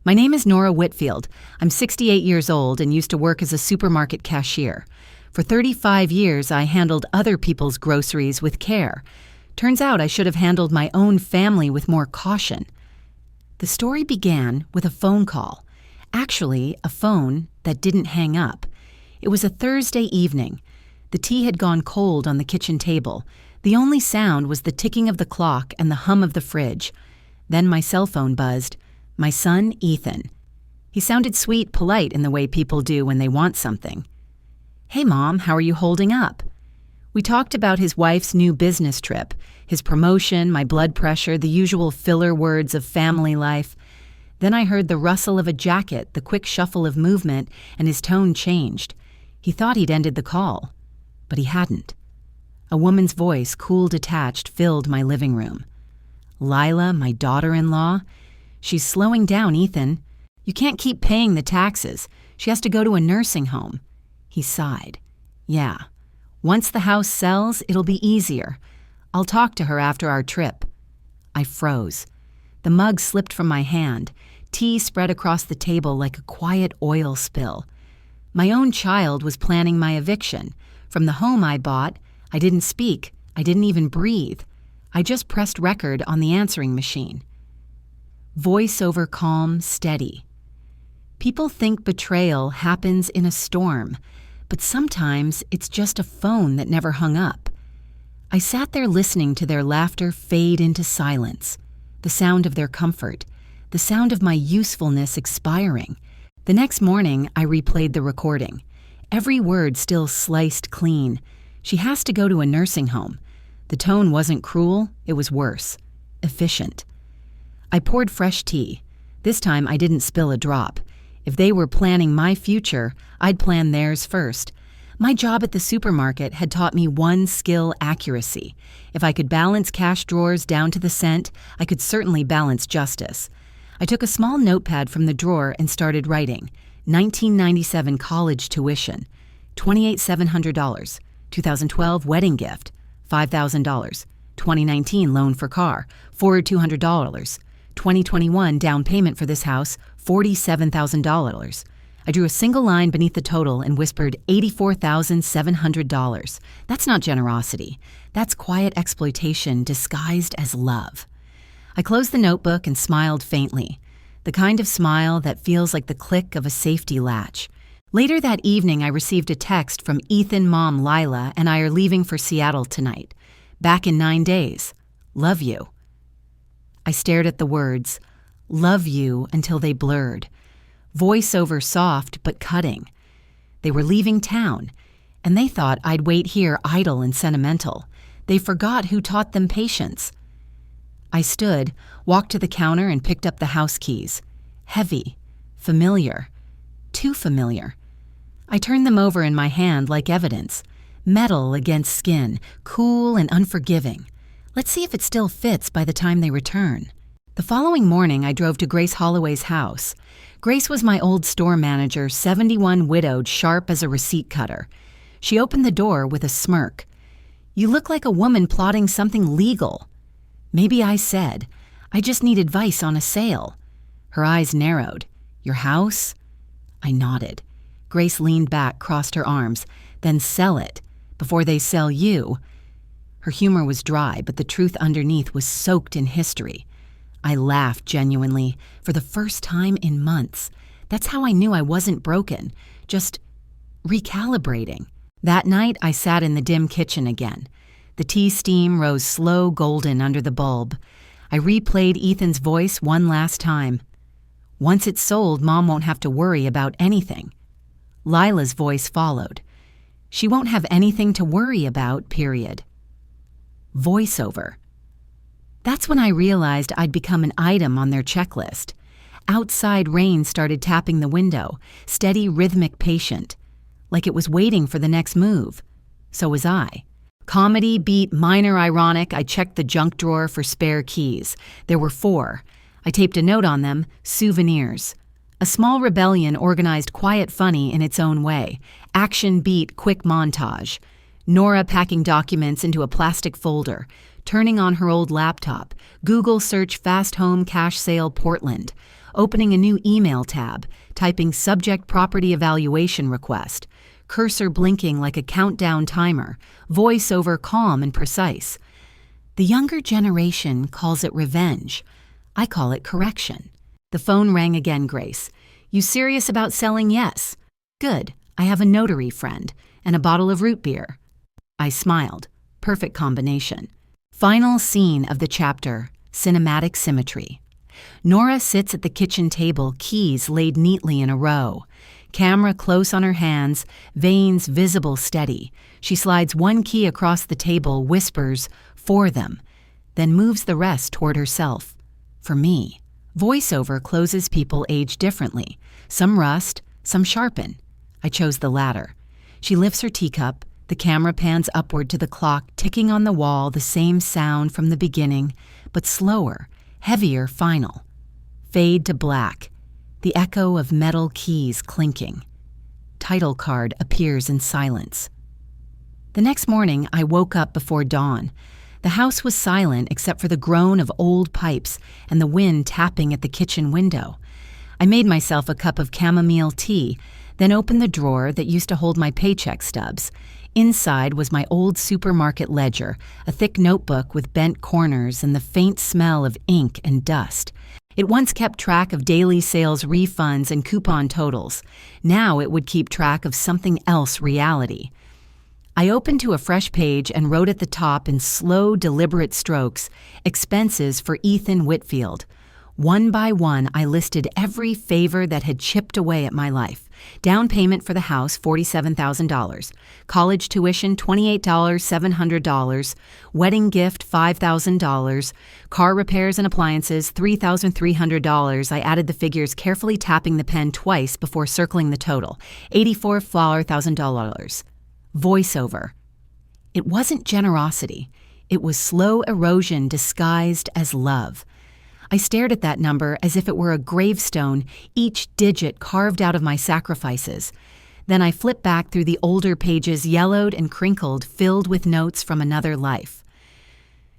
My name is Nora Whitfield. I'm 68 years old and used to work as a supermarket cashier. For 35 years, I handled other people's groceries with care. Turns out I should have handled my own family with more caution. The story began with a phone call. Actually, a phone that didn't hang up. It was a Thursday evening. The tea had gone cold on the kitchen table. The only sound was the ticking of the clock and the hum of the fridge. Then my cell phone buzzed. My son, Ethan. He sounded sweet, polite in the way people do when they want something. "Hey, Mom, how are you holding up?" We talked about his wife's new business trip, his promotion, my blood pressure, the usual filler words of family life. Then I heard the rustle of a jacket, the quick shuffle of movement, and his tone changed. He thought he'd ended the call, but he hadn't. A woman's voice, cool, detached, filled my living room. "Lila, my daughter-in-law? She's slowing down, Ethan. You can't keep paying the taxes. She has to go to a nursing home." He sighed. "Yeah. Once the house sells, it'll be easier. I'll talk to her after our trip." I froze. The mug slipped from my hand. Tea spread across the table like a quiet oil spill. My own child was planning my eviction. From the home I bought, I didn't speak. I didn't even breathe. I just pressed record on the answering machine. Voice over calm, steady. People think betrayal happens in a storm, but sometimes it's just a phone that never hung up. I sat there listening to their laughter fade into silence, the sound of their comfort, the sound of my usefulness expiring. The next morning, I replayed the recording. Every word still sliced clean. She has to go to a nursing home. The tone wasn't cruel, it was worse. Efficient. I poured fresh tea. This time I didn't spill a drop. If they were planning my future, I'd plan theirs first. My job at the supermarket had taught me one skill: accuracy. If I could balance cash drawers down to the cent, I could certainly balance justice. I took a small notepad from the drawer and started writing. 1997 college tuition, $28,700. 2012 wedding gift, $5,000. 2019 loan for car, $4,200. 2021 down payment for this house, $47,000. I drew a single line beneath the total and whispered $84,700. That's not generosity. That's quiet exploitation disguised as love. I closed the notebook and smiled faintly, the kind of smile that feels like the click of a safety latch. Later that evening, I received a text from Ethan mom Lila and I are leaving for Seattle tonight. Back in 9 days. Love you. I stared at the words, love you, until they blurred. Voiceover soft but cutting. They were leaving town, and they thought I'd wait here idle and sentimental. They forgot who taught them patience. I stood, walked to the counter and picked up the house keys. Heavy, familiar, too familiar. I turned them over in my hand like evidence. Metal against skin, cool and unforgiving. Let's see if it still fits by the time they return. The following morning, I drove to Grace Holloway's house. Grace was my old store manager, 71, widowed, sharp as a receipt cutter. She opened the door with a smirk. "You look like a woman plotting something legal." Maybe I said, "I just need advice on a sale." Her eyes narrowed. "Your house?" I nodded. Grace leaned back, crossed her arms. "Then sell it, before they sell you." Her humor was dry, but the truth underneath was soaked in history. I laughed genuinely, for the first time in months. That's how I knew I wasn't broken, just recalibrating. That night, I sat in the dim kitchen again. The tea steam rose slow golden under the bulb. I replayed Ethan's voice one last time. "Once it's sold, Mom won't have to worry about anything." Lila's voice followed. "She won't have anything to worry about, period." Voiceover. That's when I realized I'd become an item on their checklist. Outside rain started tapping the window, steady, rhythmic, patient, like it was waiting for the next move. So was I. Comedy, beat, minor ironic, I checked the junk drawer for spare keys. There were 4. I taped a note on them, souvenirs. A small rebellion organized quiet funny in its own way. Action beat, quick montage. Nora packing documents into a plastic folder, turning on her old laptop. Google search fast home cash sale Portland. opening a new email tab, typing subject property evaluation request, cursor blinking like a countdown timer, voiceover calm and precise. The younger generation calls it revenge. I call it correction. The phone rang again, Grace. You serious about selling? Yes. Good. I have a notary friend and a bottle of root beer. I smiled. Perfect combination. Final scene of the chapter, cinematic symmetry. Nora sits at the kitchen table, keys laid neatly in a row. Camera close on her hands, veins visible steady. She slides one key across the table, whispers, "For them," then moves the rest toward herself. For me. Voiceover closes people age differently. Some rust, some sharpen. I chose the latter. She lifts her teacup. The camera pans upward to the clock ticking on the wall, the same sound from the beginning, but slower, heavier, final. Fade to black. The echo of metal keys clinking. Title card appears in silence. The next morning, I woke up before dawn. The house was silent except for the groan of old pipes and the wind tapping at the kitchen window. I made myself a cup of chamomile tea, then opened the drawer that used to hold my paycheck stubs. Inside was my old supermarket ledger, a thick notebook with bent corners and the faint smell of ink and dust. It once kept track of daily sales refunds and coupon totals. Now it would keep track of something else, reality. I opened to a fresh page and wrote at the top in slow, deliberate strokes, expenses for Ethan Whitfield. One by one, I listed every favor that had chipped away at my life. Down payment for the house, $47,000. College tuition, $28,700. Wedding gift, $5,000. Car repairs and appliances, $3,300. I added the figures, carefully tapping the pen twice before circling the total, $84,000. Voiceover. It wasn't generosity. It was slow erosion disguised as love. I stared at that number as if it were a gravestone, each digit carved out of my sacrifices. Then I flipped back through the older pages, yellowed and crinkled, filled with notes from another life.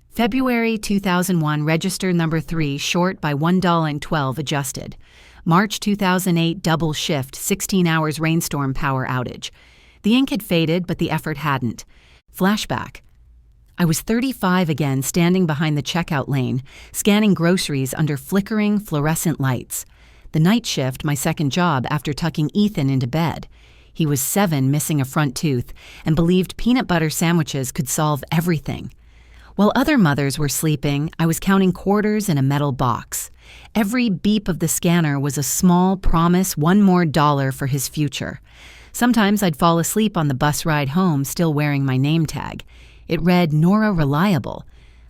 February 2001, register number 3, short by $1.12 adjusted. March 2008, double shift, 16 hours rainstorm power outage. The ink had faded, but the effort hadn't. Flashback. I was 35 again, standing behind the checkout lane, scanning groceries under flickering fluorescent lights. The night shift, my second job after tucking Ethan into bed. He was 7, missing a front tooth, and believed peanut butter sandwiches could solve everything. While other mothers were sleeping, I was counting quarters in a metal box. Every beep of the scanner was a small promise, one more dollar for his future. Sometimes I'd fall asleep on the bus ride home, still wearing my name tag. It read, Nora Reliable.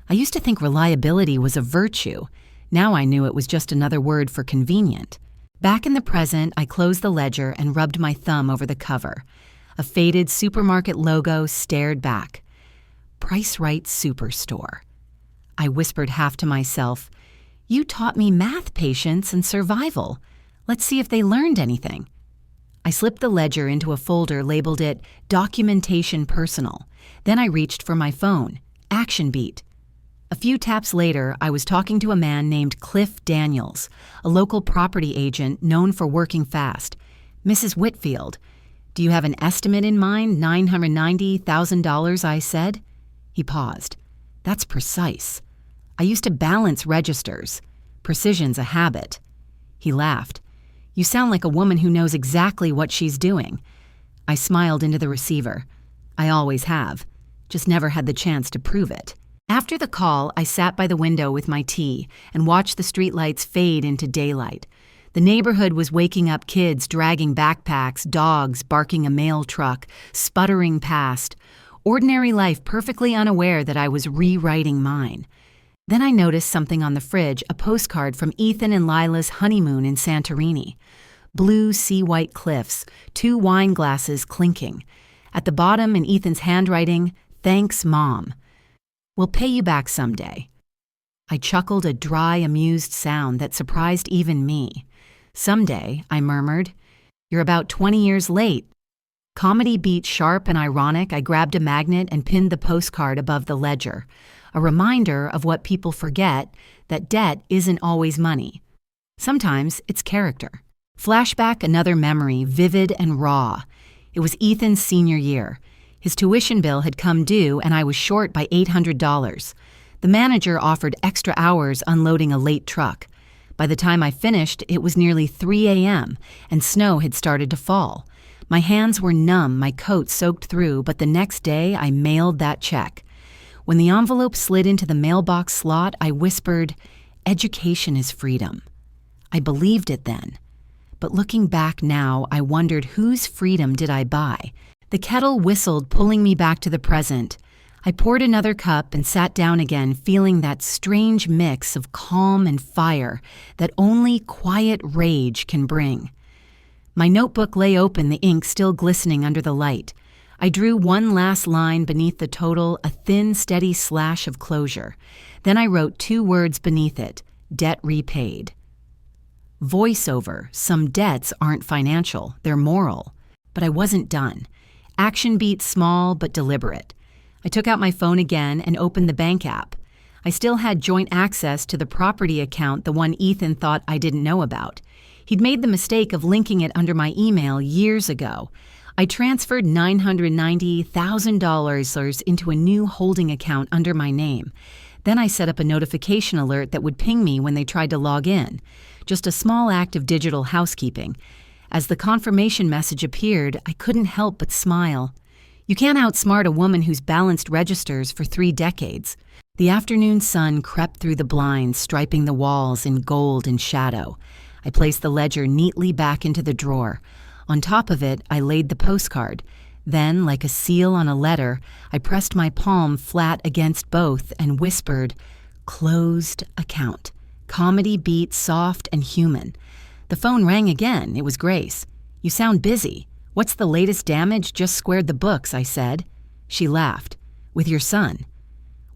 I used to think reliability was a virtue. Now I knew it was just another word for convenient. Back in the present, I closed the ledger and rubbed my thumb over the cover. A faded supermarket logo stared back. Price Right Superstore. I whispered half to myself, "You taught me math, patience, and survival. Let's see if they learned anything." I slipped the ledger into a folder, labeled it Documentation Personal. Then I reached for my phone. Action beat. A few taps later, I was talking to a man named Cliff Daniels, a local property agent known for working fast. "Mrs. Whitfield, do you have an estimate in mind? $990,000, I said. He paused. That's precise. I used to balance registers. Precision's a habit. He laughed. You sound like a woman who knows exactly what she's doing. I smiled into the receiver. I always have. Just never had the chance to prove it. After the call, I sat by the window with my tea and watched the streetlights fade into daylight. The neighborhood was waking up, kids dragging backpacks, dogs barking a mail truck, sputtering past. Ordinary life, perfectly unaware that I was rewriting mine. Then I noticed something on the fridge, a postcard from Ethan and Lila's honeymoon in Santorini. Blue sea-white cliffs, 2 wine glasses clinking. At the bottom, in Ethan's handwriting, "Thanks, Mom. We'll pay you back someday." I chuckled, a dry, amused sound that surprised even me. "Someday," I murmured. "You're about 20 years late." Comedy beat sharp and ironic, I grabbed a magnet and pinned the postcard above the ledger. A reminder of what people forget, that debt isn't always money. Sometimes it's character. Flashback another memory, vivid and raw. It was Ethan's senior year. His tuition bill had come due and I was short by $800. The manager offered extra hours unloading a late truck. By the time I finished, it was nearly 3 a.m. and snow had started to fall. My hands were numb, my coat soaked through, but the next day I mailed that check. When the envelope slid into the mailbox slot, I whispered, "Education is freedom." I believed it then. But looking back now, I wondered whose freedom did I buy? The kettle whistled, pulling me back to the present. I poured another cup and sat down again, feeling that strange mix of calm and fire that only quiet rage can bring. My notebook lay open, the ink still glistening under the light. I drew one last line beneath the total, a thin, steady slash of closure. Then I wrote 2 words beneath it, debt repaid. Voiceover, some debts aren't financial, they're moral. But I wasn't done. Action beat small but deliberate. I took out my phone again and opened the bank app. I still had joint access to the property account, the one Ethan thought I didn't know about. He'd made the mistake of linking it under my email years ago. I transferred $990,000 into a new holding account under my name. Then I set up a notification alert that would ping me when they tried to log in. Just a small act of digital housekeeping. As the confirmation message appeared, I couldn't help but smile. You can't outsmart a woman who's balanced registers for 3 decades. The afternoon sun crept through the blinds, striping the walls in gold and shadow. I placed the ledger neatly back into the drawer. On top of it, I laid the postcard. Then, like a seal on a letter, I pressed my palm flat against both and whispered, "Closed account." Comedy beat soft and human. The phone rang again. It was Grace. "You sound busy. What's the latest damage? Just squared the books," I said. She laughed. "With your son?"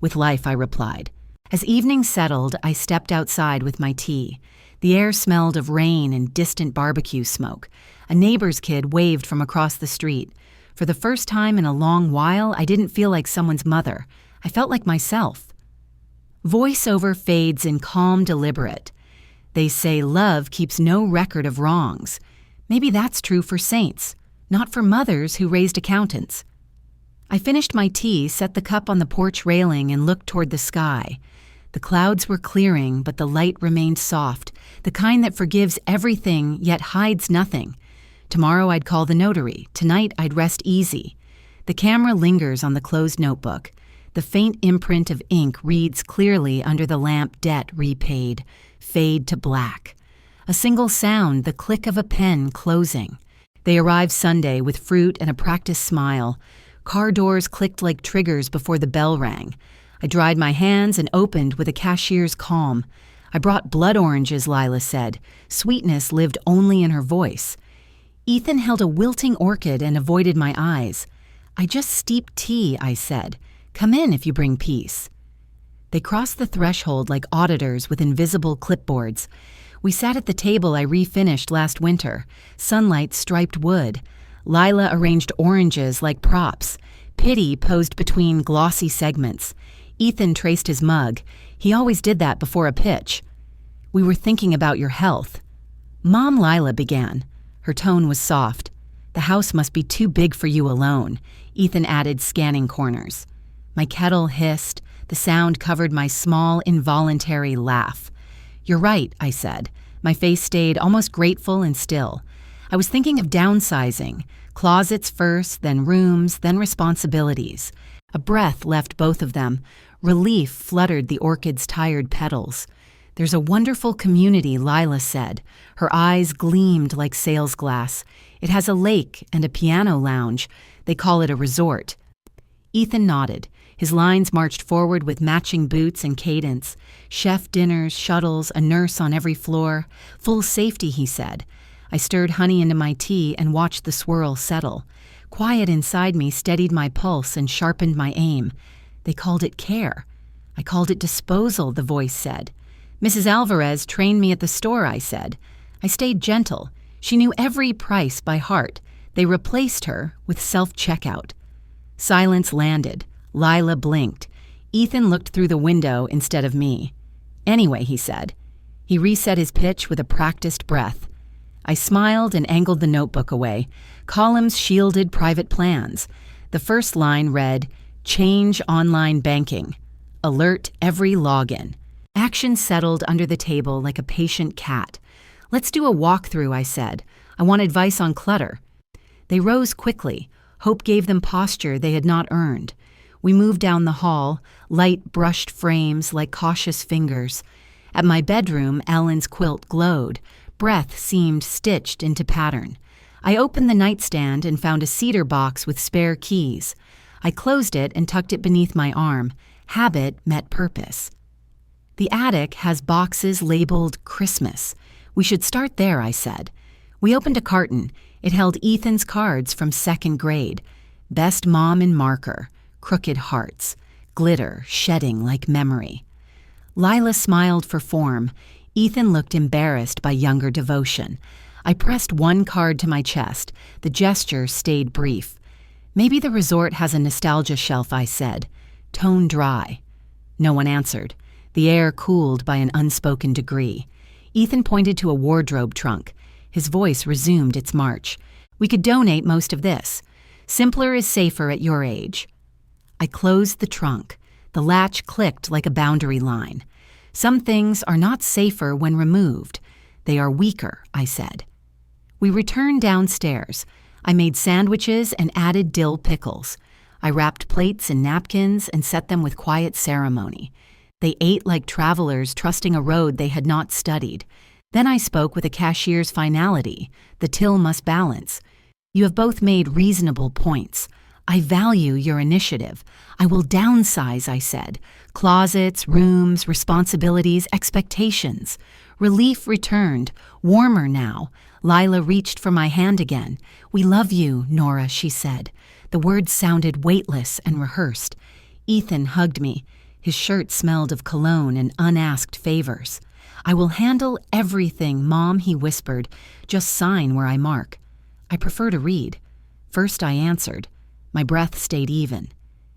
"With life," I replied. As evening settled, I stepped outside with my tea. The air smelled of rain and distant barbecue smoke. A neighbor's kid waved from across the street. For the first time in a long while, I didn't feel like someone's mother. I felt like myself. Voiceover fades in calm, deliberate. They say love keeps no record of wrongs. Maybe that's true for saints, not for mothers who raised accountants. I finished my tea, set the cup on the porch railing, and looked toward the sky. The clouds were clearing, but the light remained soft, the kind that forgives everything yet hides nothing. Tomorrow I'd call the notary. Tonight I'd rest easy. The camera lingers on the closed notebook. The faint imprint of ink reads clearly under the lamp, "Debt repaid." Fade to black. A single sound, the click of a pen closing. They arrived Sunday with fruit and a practiced smile. Car doors clicked like triggers before the bell rang. I dried my hands and opened with a cashier's calm. I brought blood oranges, Lila said. Sweetness lived only in her voice. Ethan held a wilting orchid and avoided my eyes. "I just steeped tea," I said. "Come in if you bring peace." They crossed the threshold like auditors with invisible clipboards. We sat at the table I refinished last winter, sunlight striped wood. Lila arranged oranges like props. Pity posed between glossy segments. Ethan traced his mug. He always did that before a pitch. "We were thinking about your health." "Mom," Lila began. Her tone was soft. "The house must be too big for you alone," Ethan added, scanning corners. My kettle hissed. The sound covered my small, involuntary laugh. "You're right," I said. My face stayed almost grateful and still. I was thinking of downsizing. Closets first, then rooms, then responsibilities. A breath left both of them. Relief fluttered the orchid's tired petals. "There's a wonderful community," Lila said. Her eyes gleamed like sales glass. "It has a lake and a piano lounge. They call it a resort." Ethan nodded. His lines marched forward with matching boots and cadence. Chef dinners, shuttles, a nurse on every floor. Full safety, he said. I stirred honey into my tea and watched the swirl settle. Quiet inside me steadied my pulse and sharpened my aim. They called it care. I called it disposal, the voice said. "Mrs. Alvarez trained me at the store," I said. I stayed gentle. She knew every price by heart. They replaced her with self-checkout. Silence landed. Lila blinked. Ethan looked through the window instead of me. "Anyway," he said. He reset his pitch with a practiced breath. I smiled and angled the notebook away. Columns shielded private plans. The first line read, "Change online banking. Alert every login." Action settled under the table like a patient cat. "Let's do a walkthrough," I said. "I want advice on clutter." They rose quickly. Hope gave them posture they had not earned. We moved down the hall, light brushed frames like cautious fingers. At my bedroom, Ellen's quilt glowed. Breath seemed stitched into pattern. I opened the nightstand and found a cedar box with spare keys. I closed it and tucked it beneath my arm. Habit met purpose. The attic has boxes labeled Christmas. We should start there, I said. We opened a carton. It held Ethan's cards from 2nd grade. Best mom in marker, crooked hearts, glitter shedding like memory. Lila smiled for form. Ethan looked embarrassed by younger devotion. I pressed one card to my chest. The gesture stayed brief. "Maybe the resort has a nostalgia shelf," I said. Tone dry. No one answered. The air cooled by an unspoken degree. Ethan pointed to a wardrobe trunk. His voice resumed its march. "We could donate most of this. Simpler is safer at your age." I closed the trunk. The latch clicked like a boundary line. "Some things are not safer when removed. They are weaker," I said. We returned downstairs. I made sandwiches and added dill pickles. I wrapped plates in napkins and set them with quiet ceremony. They ate like travelers trusting a road they had not studied. Then I spoke with a cashier's finality. The till must balance. "You have both made reasonable points. I value your initiative. I will downsize," I said. "Closets, rooms, responsibilities, expectations." Relief returned, warmer now. Lila reached for my hand again. "We love you, Nora," she said. The words sounded weightless and rehearsed. Ethan hugged me. His shirt smelled of cologne and unasked favors. "I will handle everything, Mom," he whispered. "Just sign where I mark." I prefer to read. First I answered. My breath stayed even.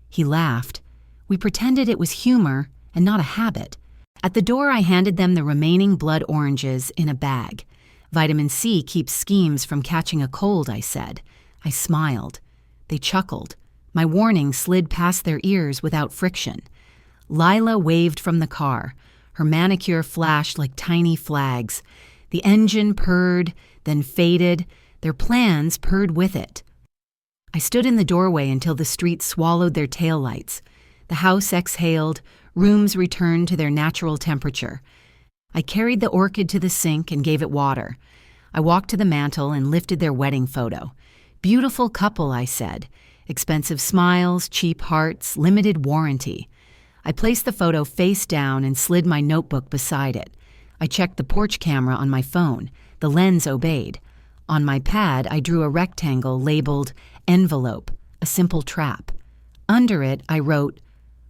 He laughed. We pretended it was humor and not a habit. At the door I handed them the remaining blood oranges in a bag. "Vitamin C keeps schemes from catching a cold," I said. I smiled. They chuckled. My warning slid past their ears without friction. Lila waved from the car. Her manicure flashed like tiny flags. The engine purred, then faded. Their plans purred with it. I stood in the doorway until the street swallowed their taillights. The house exhaled. Rooms returned to their natural temperature. I carried the orchid to the sink and gave it water. I walked to the mantel and lifted their wedding photo. "Beautiful couple," I said. "Expensive smiles, cheap hearts, limited warranty." I placed the photo face down and slid my notebook beside it. I checked the porch camera on my phone. The lens obeyed. On my pad, I drew a rectangle labeled envelope, a simple trap. Under it, I wrote,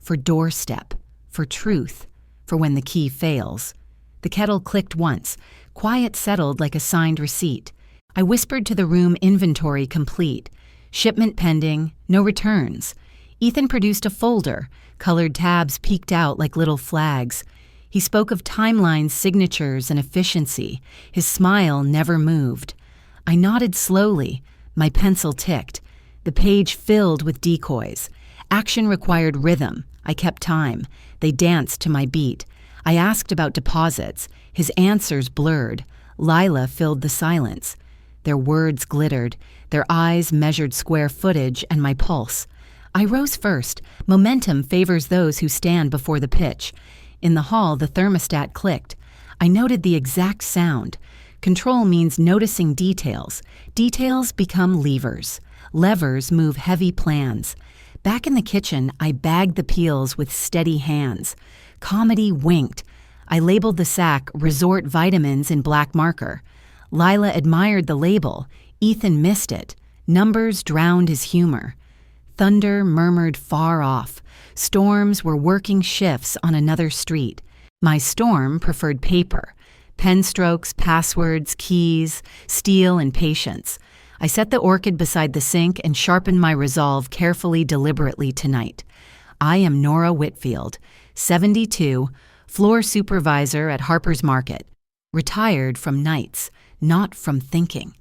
"For doorstep, for truth, for when the key fails." The kettle clicked once. Quiet settled like a signed receipt. I whispered to the room inventory complete. Shipment pending, no returns. Ethan produced a folder. Colored tabs peeked out like little flags. He spoke of timelines, signatures, and efficiency. His smile never moved. I nodded slowly. My pencil ticked. The page filled with decoys. Action required rhythm. I kept time. They danced to my beat. I asked about deposits. His answers blurred. Lila filled the silence. Their words glittered. Their eyes measured square footage and my pulse. I rose first. Momentum favors those who stand before the pitch. In the hall, the thermostat clicked. I noted the exact sound. Control means noticing details. Details become levers. Levers move heavy plans. Back in the kitchen, I bagged the peels with steady hands. Comedy winked. I labeled the sack Resort Vitamins in black marker. Lila admired the label. Ethan missed it. Numbers drowned his humor. Thunder murmured far off. Storms were working shifts on another street. My storm preferred paper. Pen strokes, passwords, keys, steel, and patience. I set the orchid beside the sink and sharpened my resolve carefully, deliberately tonight. I am Nora Whitfield, 72, floor supervisor at Harper's Market. retired from nights, not from thinking.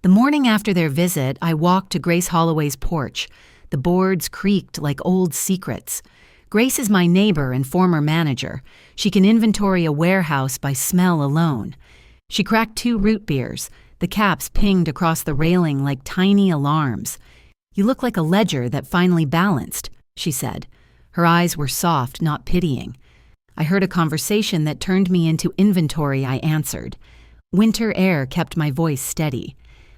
The morning after their visit, I walked to Grace Holloway's porch. The boards creaked like old secrets. Grace is my neighbor and former manager. She can inventory a warehouse by smell alone. She cracked 2 root beers. The caps pinged across the railing like tiny alarms. "You look like a ledger that finally balanced," she said. Her eyes were soft, not pitying. I heard a conversation that turned me into inventory, I answered. Winter air kept my voice steady.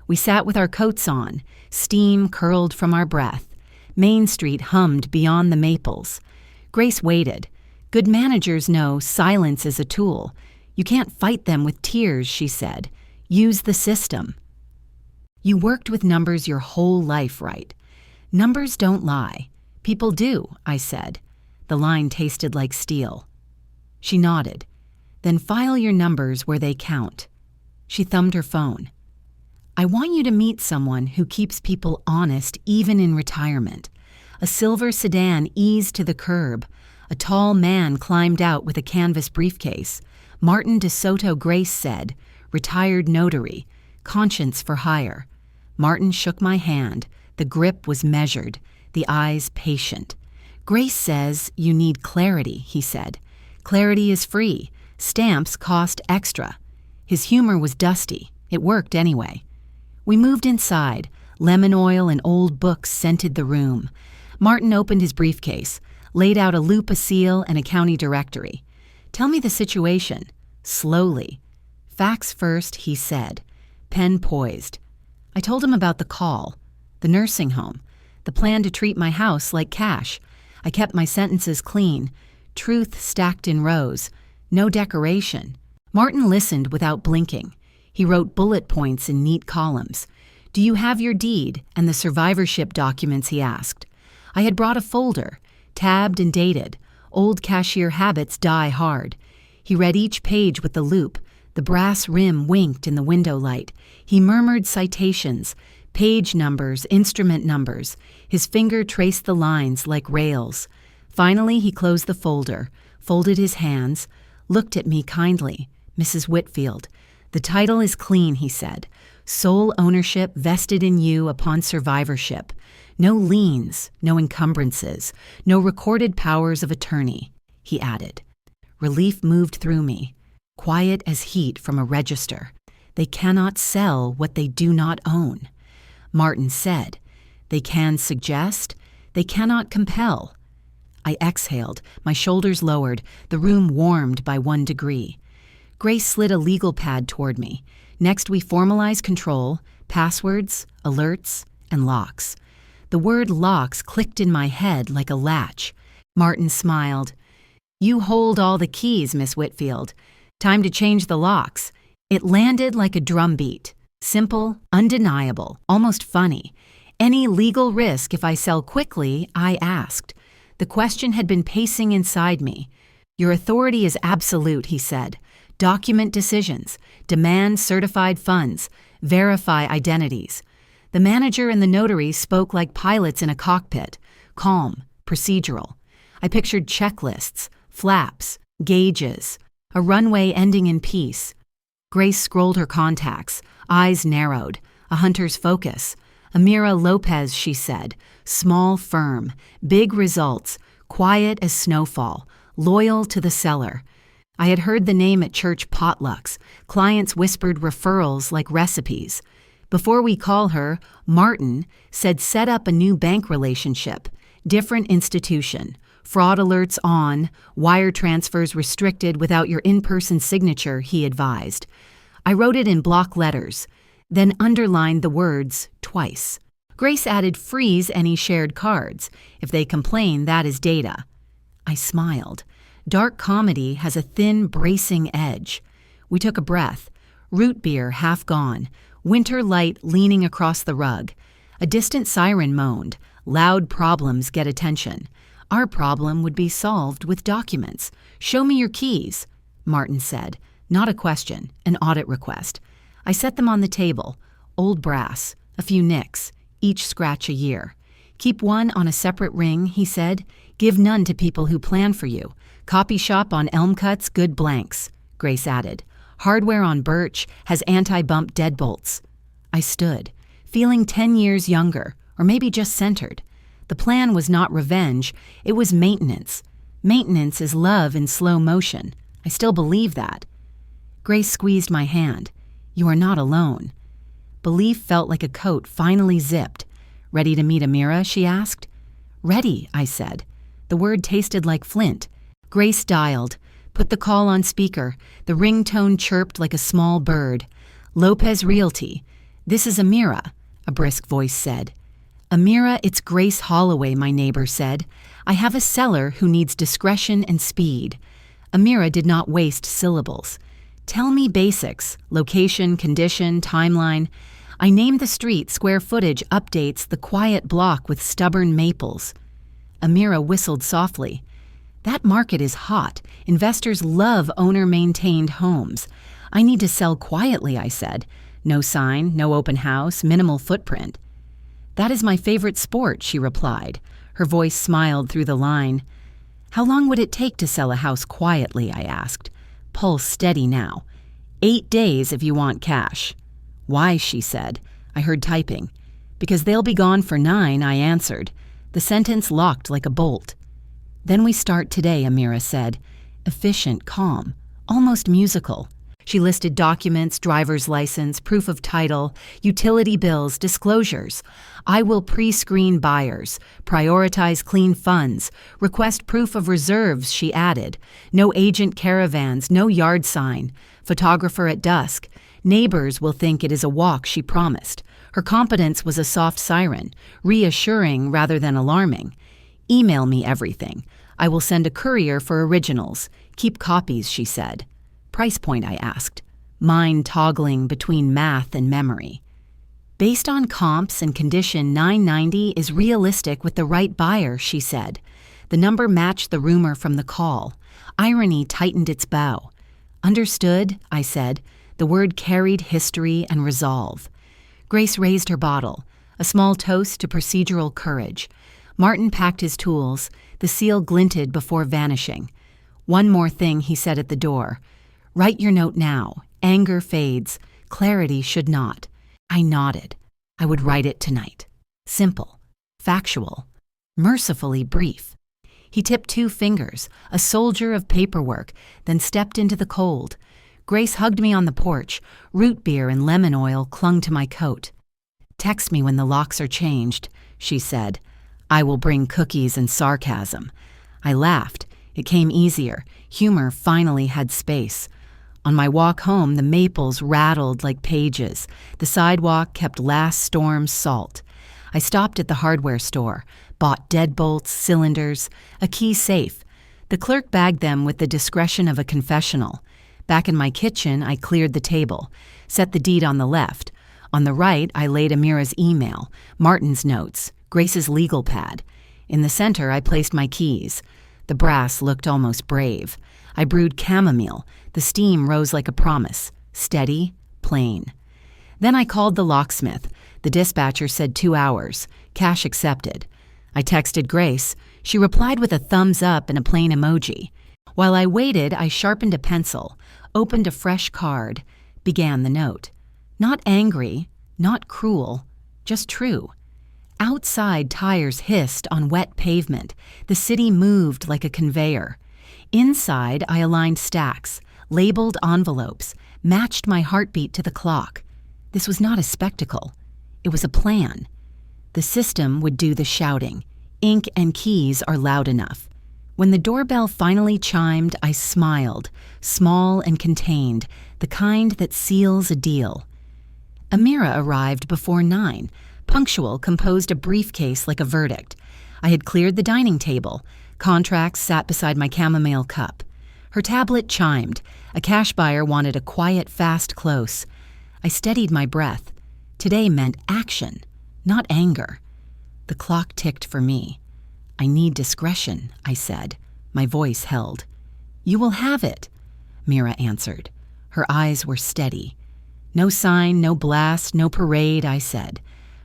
We sat with our coats on. Steam curled from our breath. Main Street hummed beyond the maples. Grace waited. Good managers know silence is a tool. You can't fight them with tears, she said. Use the system. You worked with numbers your whole life, right? Numbers don't lie. People do, I said. The line tasted like steel. She nodded. Then file your numbers where they count. She thumbed her phone. I want you to meet someone who keeps people honest even in retirement. A silver sedan eased to the curb. A tall man climbed out with a canvas briefcase. Martin DeSoto Grace said, retired notary, conscience for hire. Martin shook my hand. The grip was measured, the eyes patient. Grace says you need clarity, he said. Clarity is free. Stamps cost extra. His humor was dusty. It worked anyway. We moved inside. Lemon oil and old books scented the room. Martin opened his briefcase, laid out a lupa seal and a county directory. Tell me the situation. Slowly. Facts first, he said. Pen poised. I told him about the call, the nursing home, the plan to treat my house like cash. I kept my sentences clean. Truth stacked in rows. No decoration. Martin listened without blinking. He wrote bullet points in neat columns. Do you have your deed and the survivorship documents, he asked. I had brought a folder, tabbed and dated. Old cashier habits die hard. He read each page with the loop. The brass rim winked in the window light. He murmured citations, page numbers, instrument numbers. His finger traced the lines like rails. Finally, he closed the folder, folded his hands, looked at me kindly. Mrs. Whitfield, the title is clean, he said. Sole ownership vested in you upon survivorship. No liens, no encumbrances, no recorded powers of attorney, he added. Relief moved through me, quiet as heat from a register. They cannot sell what they do not own. Martin said, they can suggest, they cannot compel. I exhaled, my shoulders lowered, the room warmed by 1 degree. Grace slid a legal pad toward me. Next we formalized control, passwords, alerts, and locks. The word locks clicked in my head like a latch. Martin smiled. You hold all the keys, Miss Whitfield. Time to change the locks. It landed like a drumbeat. Simple, undeniable, almost funny. Any legal risk if I sell quickly, I asked. The question had been pacing inside me. Your authority is absolute, he said. Document decisions, demand certified funds, verify identities. The manager and the notary spoke like pilots in a cockpit, calm, procedural. I pictured checklists, flaps, gauges, a runway ending in peace. Grace scrolled her contacts, eyes narrowed, a hunter's focus. Amira Lopez, she said, small firm, big results, quiet as snowfall, loyal to the seller. I had heard the name at church potlucks. Clients whispered referrals like recipes. Before we call her, Martin said set up a new bank relationship, different institution, fraud alerts on, wire transfers restricted without your in-person signature, he advised. I wrote it in block letters, then underlined the words twice. Grace added freeze any shared cards. If they complain, that is data. I smiled. Dark comedy has a thin, bracing edge. We took a breath. Root beer half gone. Winter light leaning across the rug. A distant siren moaned. Loud problems get attention. Our problem would be solved with documents. Show me your keys, Martin said. Not a question, an audit request. I set them on the table. Old brass, a few nicks, each scratch a year. Keep one on a separate ring, he said. Give none to people who plan for you. Copy shop on Elm Cuts, good blanks, Grace added. Hardware on Birch has anti-bump deadbolts. I stood, feeling 10 years younger, or maybe just centered. The plan was not revenge, it was maintenance. Maintenance is love in slow motion. I still believe that. Grace squeezed my hand. You are not alone. Belief felt like a coat finally zipped. Ready to meet Amira, she asked. Ready, I said. The word tasted like flint. Grace dialed, put the call on speaker. The ringtone chirped like a small bird. Lopez Realty. This is Amira, a brisk voice said. Amira, it's Grace Holloway, my neighbor said. I have a seller who needs discretion and speed. Amira did not waste syllables. Tell me basics, location, condition, timeline. I named the street, square footage updates the quiet block with stubborn maples. Amira whistled softly. That market is hot. Investors love owner-maintained homes. I need to sell quietly, I said. No sign, no open house, minimal footprint. That is my favorite sport, she replied. Her voice smiled through the line. How long would it take to sell a house quietly, I asked. Pulse steady now. 8 days if you want cash. Why, she said. I heard typing. Because they'll be gone for 9, I answered. The sentence locked like a bolt. Then we start today, Amira said. Efficient, calm, almost musical. She listed documents, driver's license, proof of title, utility bills, disclosures. I will pre-screen buyers, prioritize clean funds, request proof of reserves, she added. No agent caravans, no yard sign. Photographer at dusk. Neighbors will think it is a walk, she promised. Her competence was a soft siren, reassuring rather than alarming. Email me everything. I will send a courier for originals. Keep copies, she said. Price point, I asked, mind toggling between math and memory. Based on comps and condition, $990 is realistic with the right buyer, she said. The number matched the rumor from the call. Irony tightened its bow. Understood, I said. The word carried history and resolve. Grace raised her bottle, a small toast to procedural courage. Martin packed his tools. The seal glinted before vanishing. One more thing, he said at the door. Write your note now. Anger fades. Clarity should not. I nodded. I would write it tonight. Simple. Factual. Mercifully brief. He tipped 2 fingers, a soldier of paperwork, then stepped into the cold. Grace hugged me on the porch. Root beer and lemon oil clung to my coat. Text me when the locks are changed, she said. I will bring cookies and sarcasm. I laughed. It came easier. Humor finally had space. On my walk home, the maples rattled like pages. The sidewalk kept last storm's salt. I stopped at the hardware store, bought deadbolts, cylinders, a key safe. The clerk bagged them with the discretion of a confessional. Back in my kitchen, I cleared the table, set the deed on the left. On the right, I laid Amira's email, Martin's notes, Grace's legal pad. In the center, I placed my keys. The brass looked almost brave. I brewed chamomile. The steam rose like a promise. Steady, plain. Then I called the locksmith. The dispatcher said 2 hours. Cash accepted. I texted Grace. She replied with a thumbs up and a plain emoji. While I waited, I sharpened a pencil, opened a fresh card, began the note. Not angry, not cruel, just true. Outside, tires hissed on wet pavement. The city moved like a conveyor. Inside, I aligned stacks, labeled envelopes, matched my heartbeat to the clock. This was not a spectacle. It was a plan. The system would do the shouting. Ink and keys are loud enough. When the doorbell finally chimed, I smiled, small and contained, the kind that seals a deal. Amira arrived before 9. Punctual, composed a briefcase like a verdict. I had cleared the dining table. Contracts sat beside my chamomile cup. Her tablet chimed. A cash buyer wanted a quiet, fast close. I steadied my breath. Today meant action, not anger. The clock ticked for me. I need discretion, I said. My voice held. You will have it, Mira answered. Her eyes were steady. No sign, no blast, no parade, I said.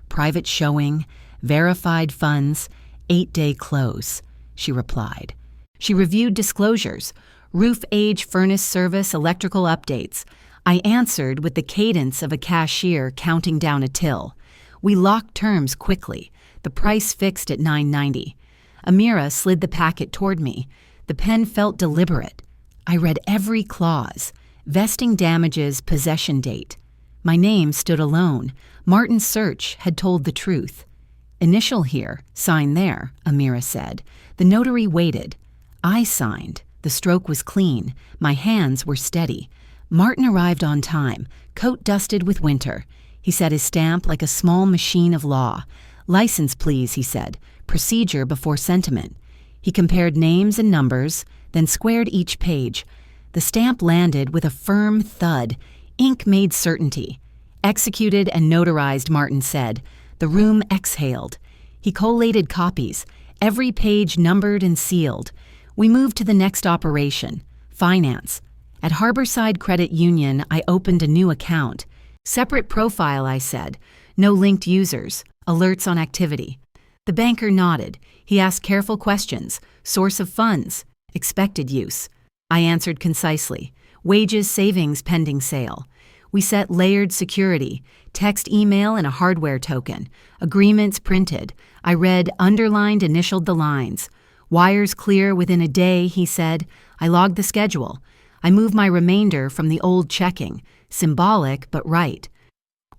Private showing, verified funds, 8-day close, she replied. She reviewed disclosures, roof age, furnace service, electrical updates. I answered with the cadence of a cashier counting down a till. We locked terms quickly, the price fixed at $9.90. Amira slid the packet toward me. The pen felt deliberate. I read every clause. Vesting damages, possession date. My name stood alone. Martin's search had told the truth. Initial here, sign there, Amira said. The notary waited. I signed. The stroke was clean. My hands were steady. Martin arrived on time, coat dusted with winter. He set his stamp like a small machine of law. License, please, he said. Procedure before sentiment. He compared names and numbers, then squared each page. The stamp landed with a firm thud. Ink made certainty. Executed and notarized, Martin said. The room exhaled. He collated copies, every page numbered and sealed. We moved to the next operation, finance. At Harborside Credit Union, I opened a new account. Separate profile, I said. No linked users. Alerts on activity. The banker nodded. He asked careful questions. Source of funds. Expected use. I answered concisely. Wages, savings, pending sale. We set layered security. Text, email, and a hardware token. Agreements printed. I read, underlined, initialed the lines. Wires clear within a day, he said. I logged the schedule. I moved my remainder from the old checking. Symbolic, but right.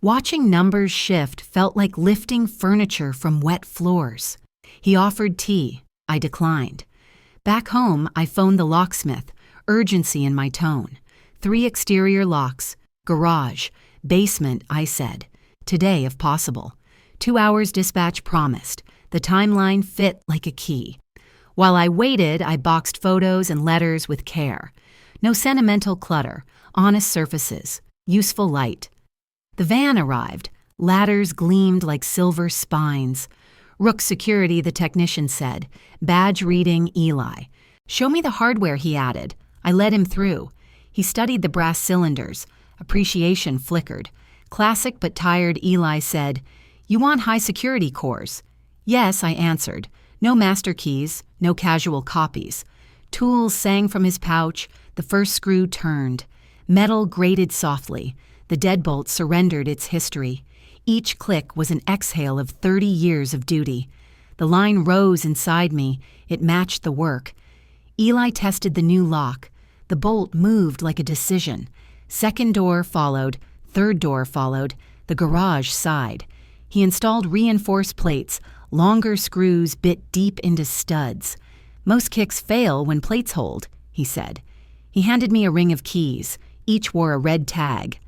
Watching numbers shift felt like lifting furniture from wet floors. He offered tea. I declined. Back home, I phoned the locksmith. Urgency in my tone. 3 exterior locks. Garage. Basement, I said. Today, if possible. 2 hours dispatch promised. The timeline fit like a key. While I waited, I boxed photos and letters with care. No sentimental clutter. Honest surfaces. Useful light. The van arrived. Ladders gleamed like silver spines. Rook Security, the technician said. Badge reading, Eli. Show me the hardware, he added. I led him through. He studied the brass cylinders. Appreciation flickered. Classic but tired, Eli said. You want high security cores? Yes, I answered. No master keys, no casual copies. Tools sang from his pouch. The first screw turned. Metal grated softly. The deadbolt surrendered its history. Each click was an exhale of 30 years of duty. The line rose inside me. It matched the work. Eli tested the new lock. The bolt moved like a decision. Second door followed. Third door followed. The garage sighed. He installed reinforced plates. Longer screws bit deep into studs. Most kicks fail when plates hold, he said. He handed me a ring of keys. Each wore a red tag.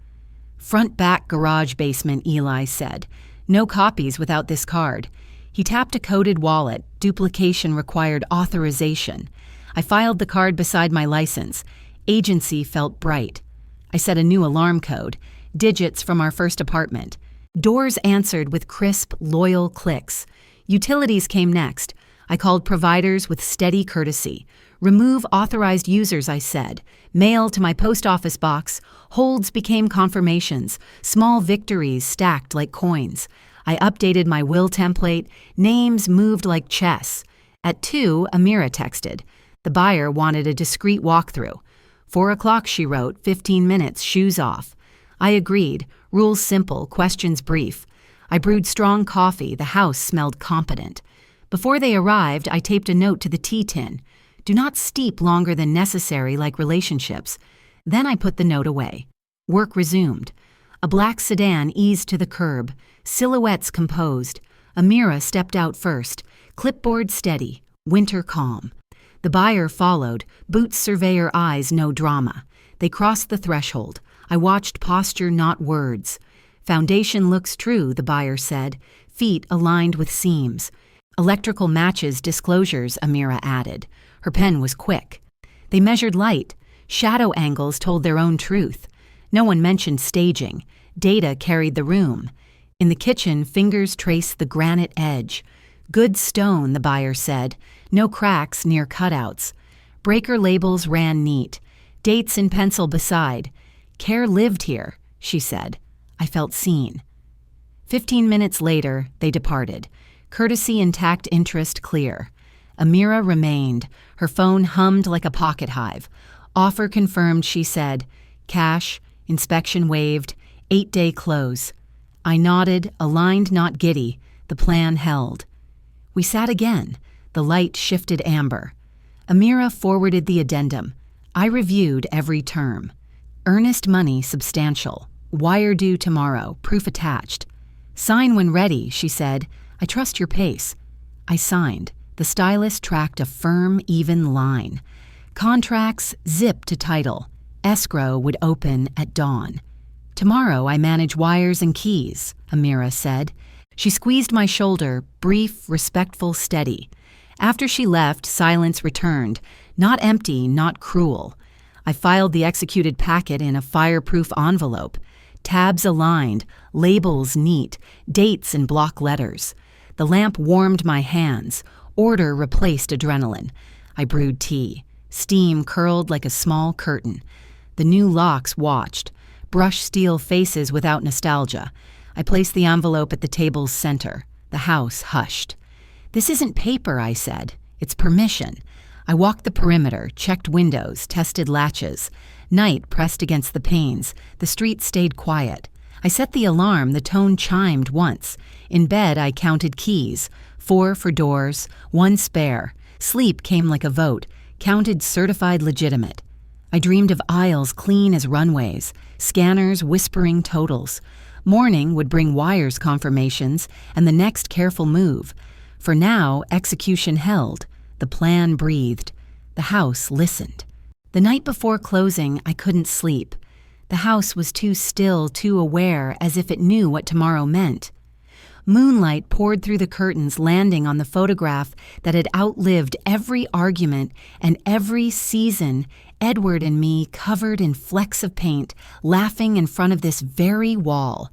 Front back garage basement, Eli said. No copies without this card. He tapped a coded wallet. Duplication required authorization. I filed the card beside my license. Agency felt bright. I set a new alarm code. Digits from our first apartment. Doors answered with crisp, loyal clicks. Utilities came next. I called providers with steady courtesy. Remove authorized users, I said. Mail to my post office box. Holds became confirmations. Small victories stacked like coins. I updated my will template. Names moved like chess. At 2, Amira texted. The buyer wanted a discreet walkthrough. 4 o'clock, she wrote. 15 minutes, shoes off. I agreed. Rules simple, questions brief. I brewed strong coffee. The house smelled competent. Before they arrived, I taped a note to the tea tin. Do not steep longer than necessary like relationships. Then I put the note away. Work resumed. A black sedan eased to the curb. Silhouettes composed. Amira stepped out first. Clipboard steady. Winter calm. The buyer followed. Boots surveyor eyes, no drama. They crossed the threshold. I watched posture, not words. Foundation looks true, the buyer said. Feet aligned with seams. Electrical matches disclosures, Amira added. Her pen was quick. They measured light. Shadow angles told their own truth. No one mentioned staging. Data carried the room. In the kitchen, fingers traced the granite edge. Good stone, the buyer said. No cracks near cutouts. Breaker labels ran neat. Dates in pencil beside. Care lived here, she said. I felt seen. 15 minutes later, they departed. Courtesy intact, interest clear. Amira remained. Her phone hummed like a pocket hive. Offer confirmed, she said. Cash, Inspection waived, 8-day close. I nodded, aligned not giddy. The plan held. We sat again. The light shifted amber. Amira forwarded the addendum. I reviewed every term. Earnest money substantial. Wire due tomorrow. Proof attached. Sign when ready, she said. I trust your pace. I signed. The stylus tracked a firm, even line. Contracts zip to title. Escrow would open at dawn. Tomorrow I manage wires and keys, Amira said. She squeezed my shoulder, brief, respectful, steady. After she left, silence returned. Not empty, not cruel. I filed the executed packet in a fireproof envelope. Tabs aligned, labels neat, dates in block letters. The lamp warmed my hands. Order replaced adrenaline. I brewed tea. Steam curled like a small curtain. The new locks watched. Brushed steel faces without nostalgia. I placed the envelope at the table's center. The house hushed. This isn't paper, I said. It's permission. I walked the perimeter, checked windows, tested latches. Night pressed against the panes. The street stayed quiet. I set the alarm. The tone chimed once. In bed, I counted keys. 4 for doors, 1 spare. Sleep came like a vote. Counted certified legitimate. I dreamed of aisles clean as runways. Scanners whispering totals. Morning would bring wires confirmations and the next careful move. For now, execution held. The plan breathed. The house listened. The night before closing, I couldn't sleep. The house was too still, too aware, as if it knew what tomorrow meant. Moonlight poured through the curtains, landing on the photograph that had outlived every argument and every season. Edward and me covered in flecks of paint, laughing in front of this very wall.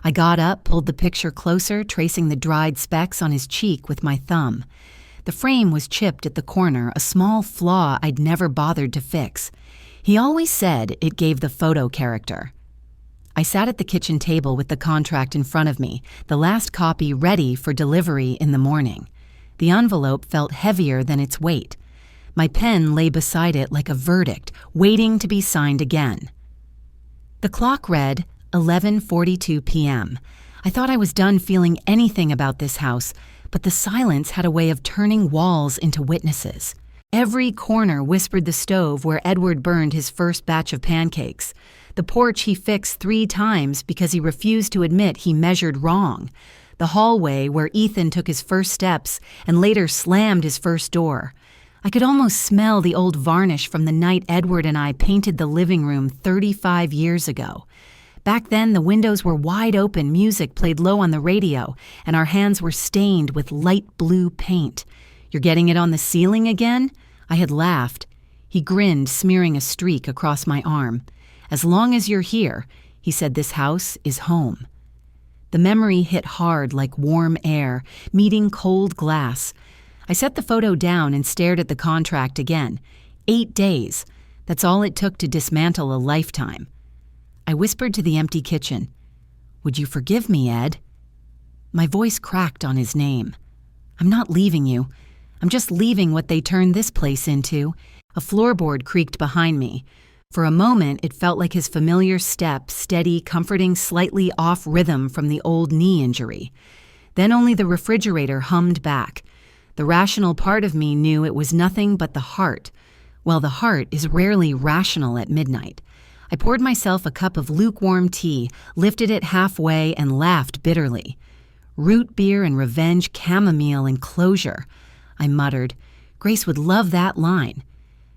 I got up, pulled the picture closer, tracing the dried specks on his cheek with my thumb. The frame was chipped at the corner, a small flaw I'd never bothered to fix. He always said it gave the photo character. I sat at the kitchen table with the contract in front of me, the last copy ready for delivery in the morning. The envelope felt heavier than its weight. My pen lay beside it like a verdict, waiting to be signed again. The clock read 11:42 p.m. I thought I was done feeling anything about this house, but the silence had a way of turning walls into witnesses. Every corner whispered the stove where Edward burned his first batch of pancakes, the porch he fixed 3 times because he refused to admit he measured wrong, the hallway where Ethan took his first steps and later slammed his first door. I could almost smell the old varnish from the night Edward and I painted the living room 35 years ago. Back then, the windows were wide open, music played low on the radio, and our hands were stained with light blue paint. You're getting it on the ceiling again? I had laughed. He grinned, smearing a streak across my arm. As long as you're here, he said, this house is home. The memory hit hard like warm air, meeting cold glass. I set the photo down and stared at the contract again. 8 days. That's all it took to dismantle a lifetime. I whispered to the empty kitchen. Would you forgive me, Ed? My voice cracked on his name. I'm not leaving you. I'm just leaving what they turned this place into. A floorboard creaked behind me. For a moment, it felt like his familiar step, steady, comforting, slightly off rhythm from the old knee injury. Then only the refrigerator hummed back. The rational part of me knew it was nothing but the heart. Well, the heart is rarely rational at midnight. I poured myself a cup of lukewarm tea, lifted it halfway, and laughed bitterly. Root beer and revenge, chamomile and closure. I muttered. Grace would love that line.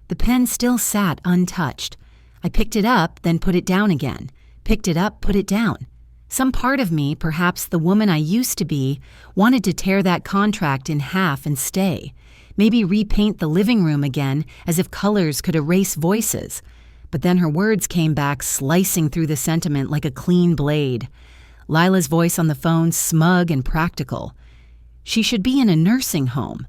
The pen still sat untouched. I picked it up, then put it down again. Picked it up, put it down. Some part of me, perhaps the woman I used to be, wanted to tear that contract in half and stay. Maybe repaint the living room again as if colors could erase voices. But then her words came back, slicing through the sentiment like a clean blade. Lila's voice on the phone, smug and practical. She should be in a nursing home.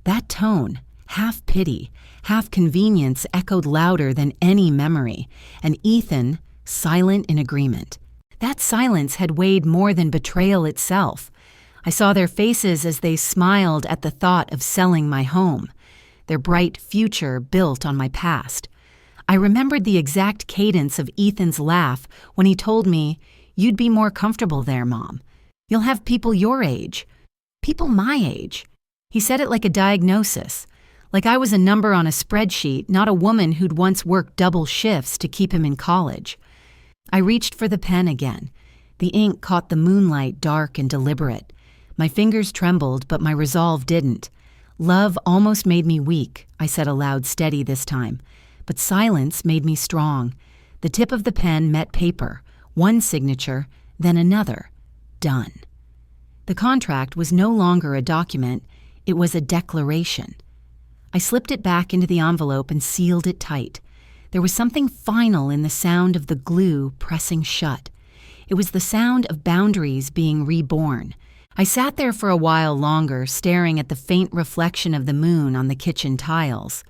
That tone, half pity, half convenience, echoed louder than any memory, and Ethan, silent in agreement. That silence had weighed more than betrayal itself. I saw their faces as they smiled at the thought of selling my home, their bright future built on my past. I remembered the exact cadence of Ethan's laugh when he told me, "You'd be more comfortable there, Mom. You'll have people your age. People my age." He said it like a diagnosis, like I was a number on a spreadsheet, not a woman who'd once worked double shifts to keep him in college. I reached for the pen again. The ink caught the moonlight dark and deliberate. My fingers trembled, but my resolve didn't. "Love almost made me weak," I said aloud, steady this time. But silence made me strong. The tip of the pen met paper, one signature, then another. Done. The contract was no longer a document, it was a declaration. I slipped it back into the envelope and sealed it tight. There was something final in the sound of the glue pressing shut. It was the sound of boundaries being reborn. I sat there for a while longer, staring at the faint reflection of the moon on the kitchen tiles.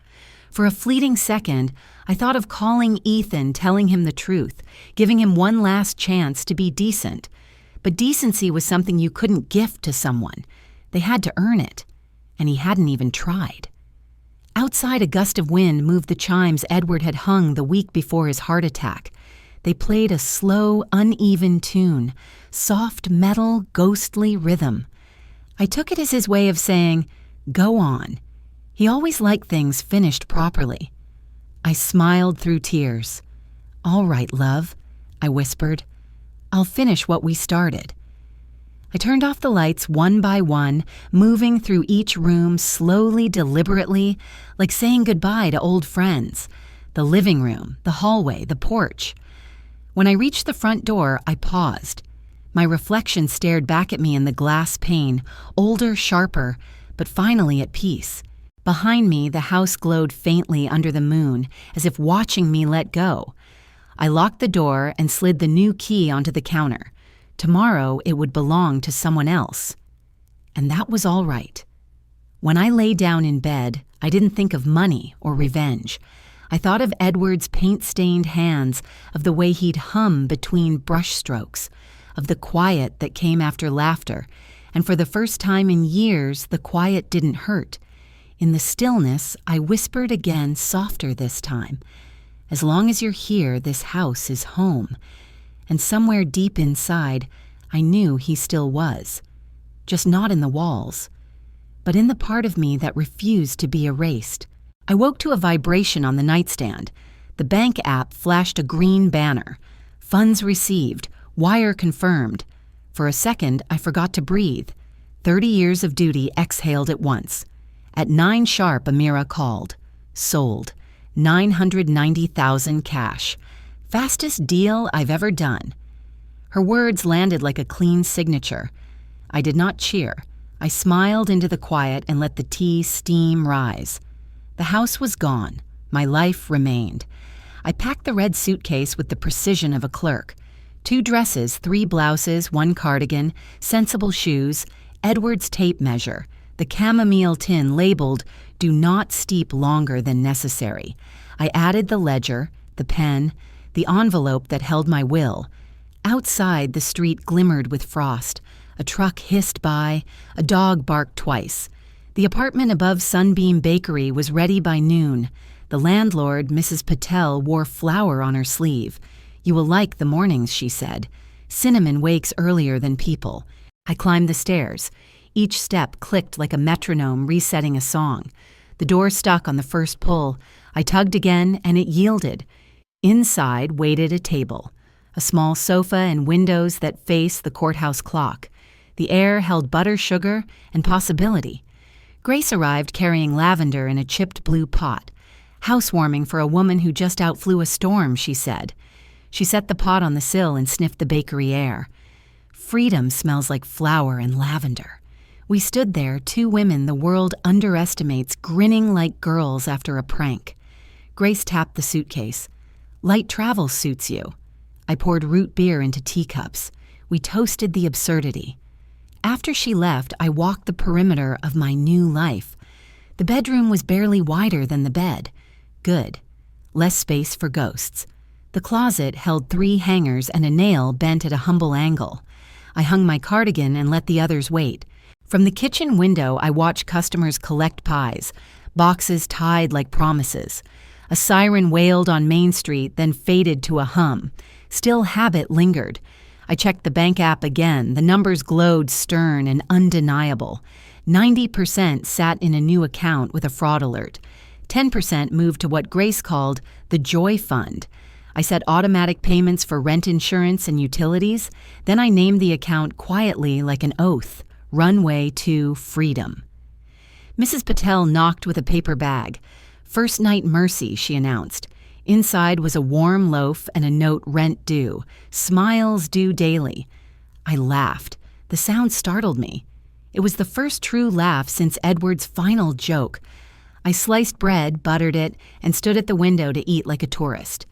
For a fleeting second, I thought of calling Ethan, telling him the truth, giving him one last chance to be decent. But decency was something you couldn't gift to someone. They had to earn it, and he hadn't even tried. Outside, a gust of wind moved the chimes Edward had hung the week before his heart attack. They played a slow, uneven tune, soft metal, ghostly rhythm. I took it as his way of saying, "Go on." He always liked things finished properly. I smiled through tears. "All right, love," I whispered. "I'll finish what we started." I turned off the lights one by one, moving through each room slowly, deliberately, like saying goodbye to old friends. The living room, the hallway, the porch. When I reached the front door, I paused. My reflection stared back at me in the glass pane, older, sharper, but finally at peace. Behind me, the house glowed faintly under the moon, as if watching me let go. I locked the door and slid the new key onto the counter. Tomorrow, it would belong to someone else. And that was all right. When I lay down in bed, I didn't think of money or revenge. I thought of Edward's paint-stained hands, of the way he'd hum between brushstrokes, of the quiet that came after laughter, and for the first time in years, the quiet didn't hurt. In the stillness, I whispered again, softer this time. "As long as you're here, this house is home." And somewhere deep inside, I knew he still was. Just not in the walls, but in the part of me that refused to be erased. I woke to a vibration on the nightstand. The bank app flashed a green banner. Funds received, wire confirmed. For a second, I forgot to breathe. 30 years of duty exhaled at once. At 9 sharp, Amira called. Sold. 990,000 cash. Fastest deal I've ever done. Her words landed like a clean signature. I did not cheer. I smiled into the quiet and let the tea steam rise. The house was gone. My life remained. I packed the red suitcase with the precision of a clerk. 2 dresses, 3 blouses, 1 cardigan, sensible shoes, Edward's tape measure, the chamomile tin labeled, "Do not steep longer than necessary." I added the ledger, the pen, the envelope that held my will. Outside, the street glimmered with frost. A truck hissed by. A dog barked twice. The apartment above Sunbeam Bakery was ready by noon. The landlord, Mrs. Patel, wore flour on her sleeve. "You will like the mornings," she said. "Cinnamon wakes earlier than people." I climbed the stairs. Each step clicked like a metronome resetting a song. The door stuck on the first pull. I tugged again, and it yielded. Inside waited a table, a small sofa and windows that face the courthouse clock. The air held butter, sugar, and possibility. Grace arrived carrying lavender in a chipped blue pot. "Housewarming for a woman who just outflew a storm," she said. She set the pot on the sill and sniffed the bakery air. "Freedom smells like flour and lavender." We stood there, 2 women the world underestimates, grinning like girls after a prank. Grace tapped the suitcase. "Light travel suits you." I poured root beer into teacups. We toasted the absurdity. After she left, I walked the perimeter of my new life. The bedroom was barely wider than the bed. Good. Less space for ghosts. The closet held 3 hangers and a nail bent at a humble angle. I hung my cardigan and let the others wait. From the kitchen window, I watched customers collect pies, boxes tied like promises. A siren wailed on Main Street, then faded to a hum. Still habit lingered. I checked the bank app again. The numbers glowed stern and undeniable. 90% sat in a new account with a fraud alert. 10% moved to what Grace called the Joy Fund. I set automatic payments for rent insurance and utilities. Then I named the account quietly like an oath. Runway to Freedom. Mrs. Patel knocked with a paper bag. "First night mercy," she announced. Inside was a warm loaf and a note rent due. Smiles due daily. I laughed. The sound startled me. It was the first true laugh since Edward's final joke. I sliced bread, buttered it, and stood at the window to eat like a tourist.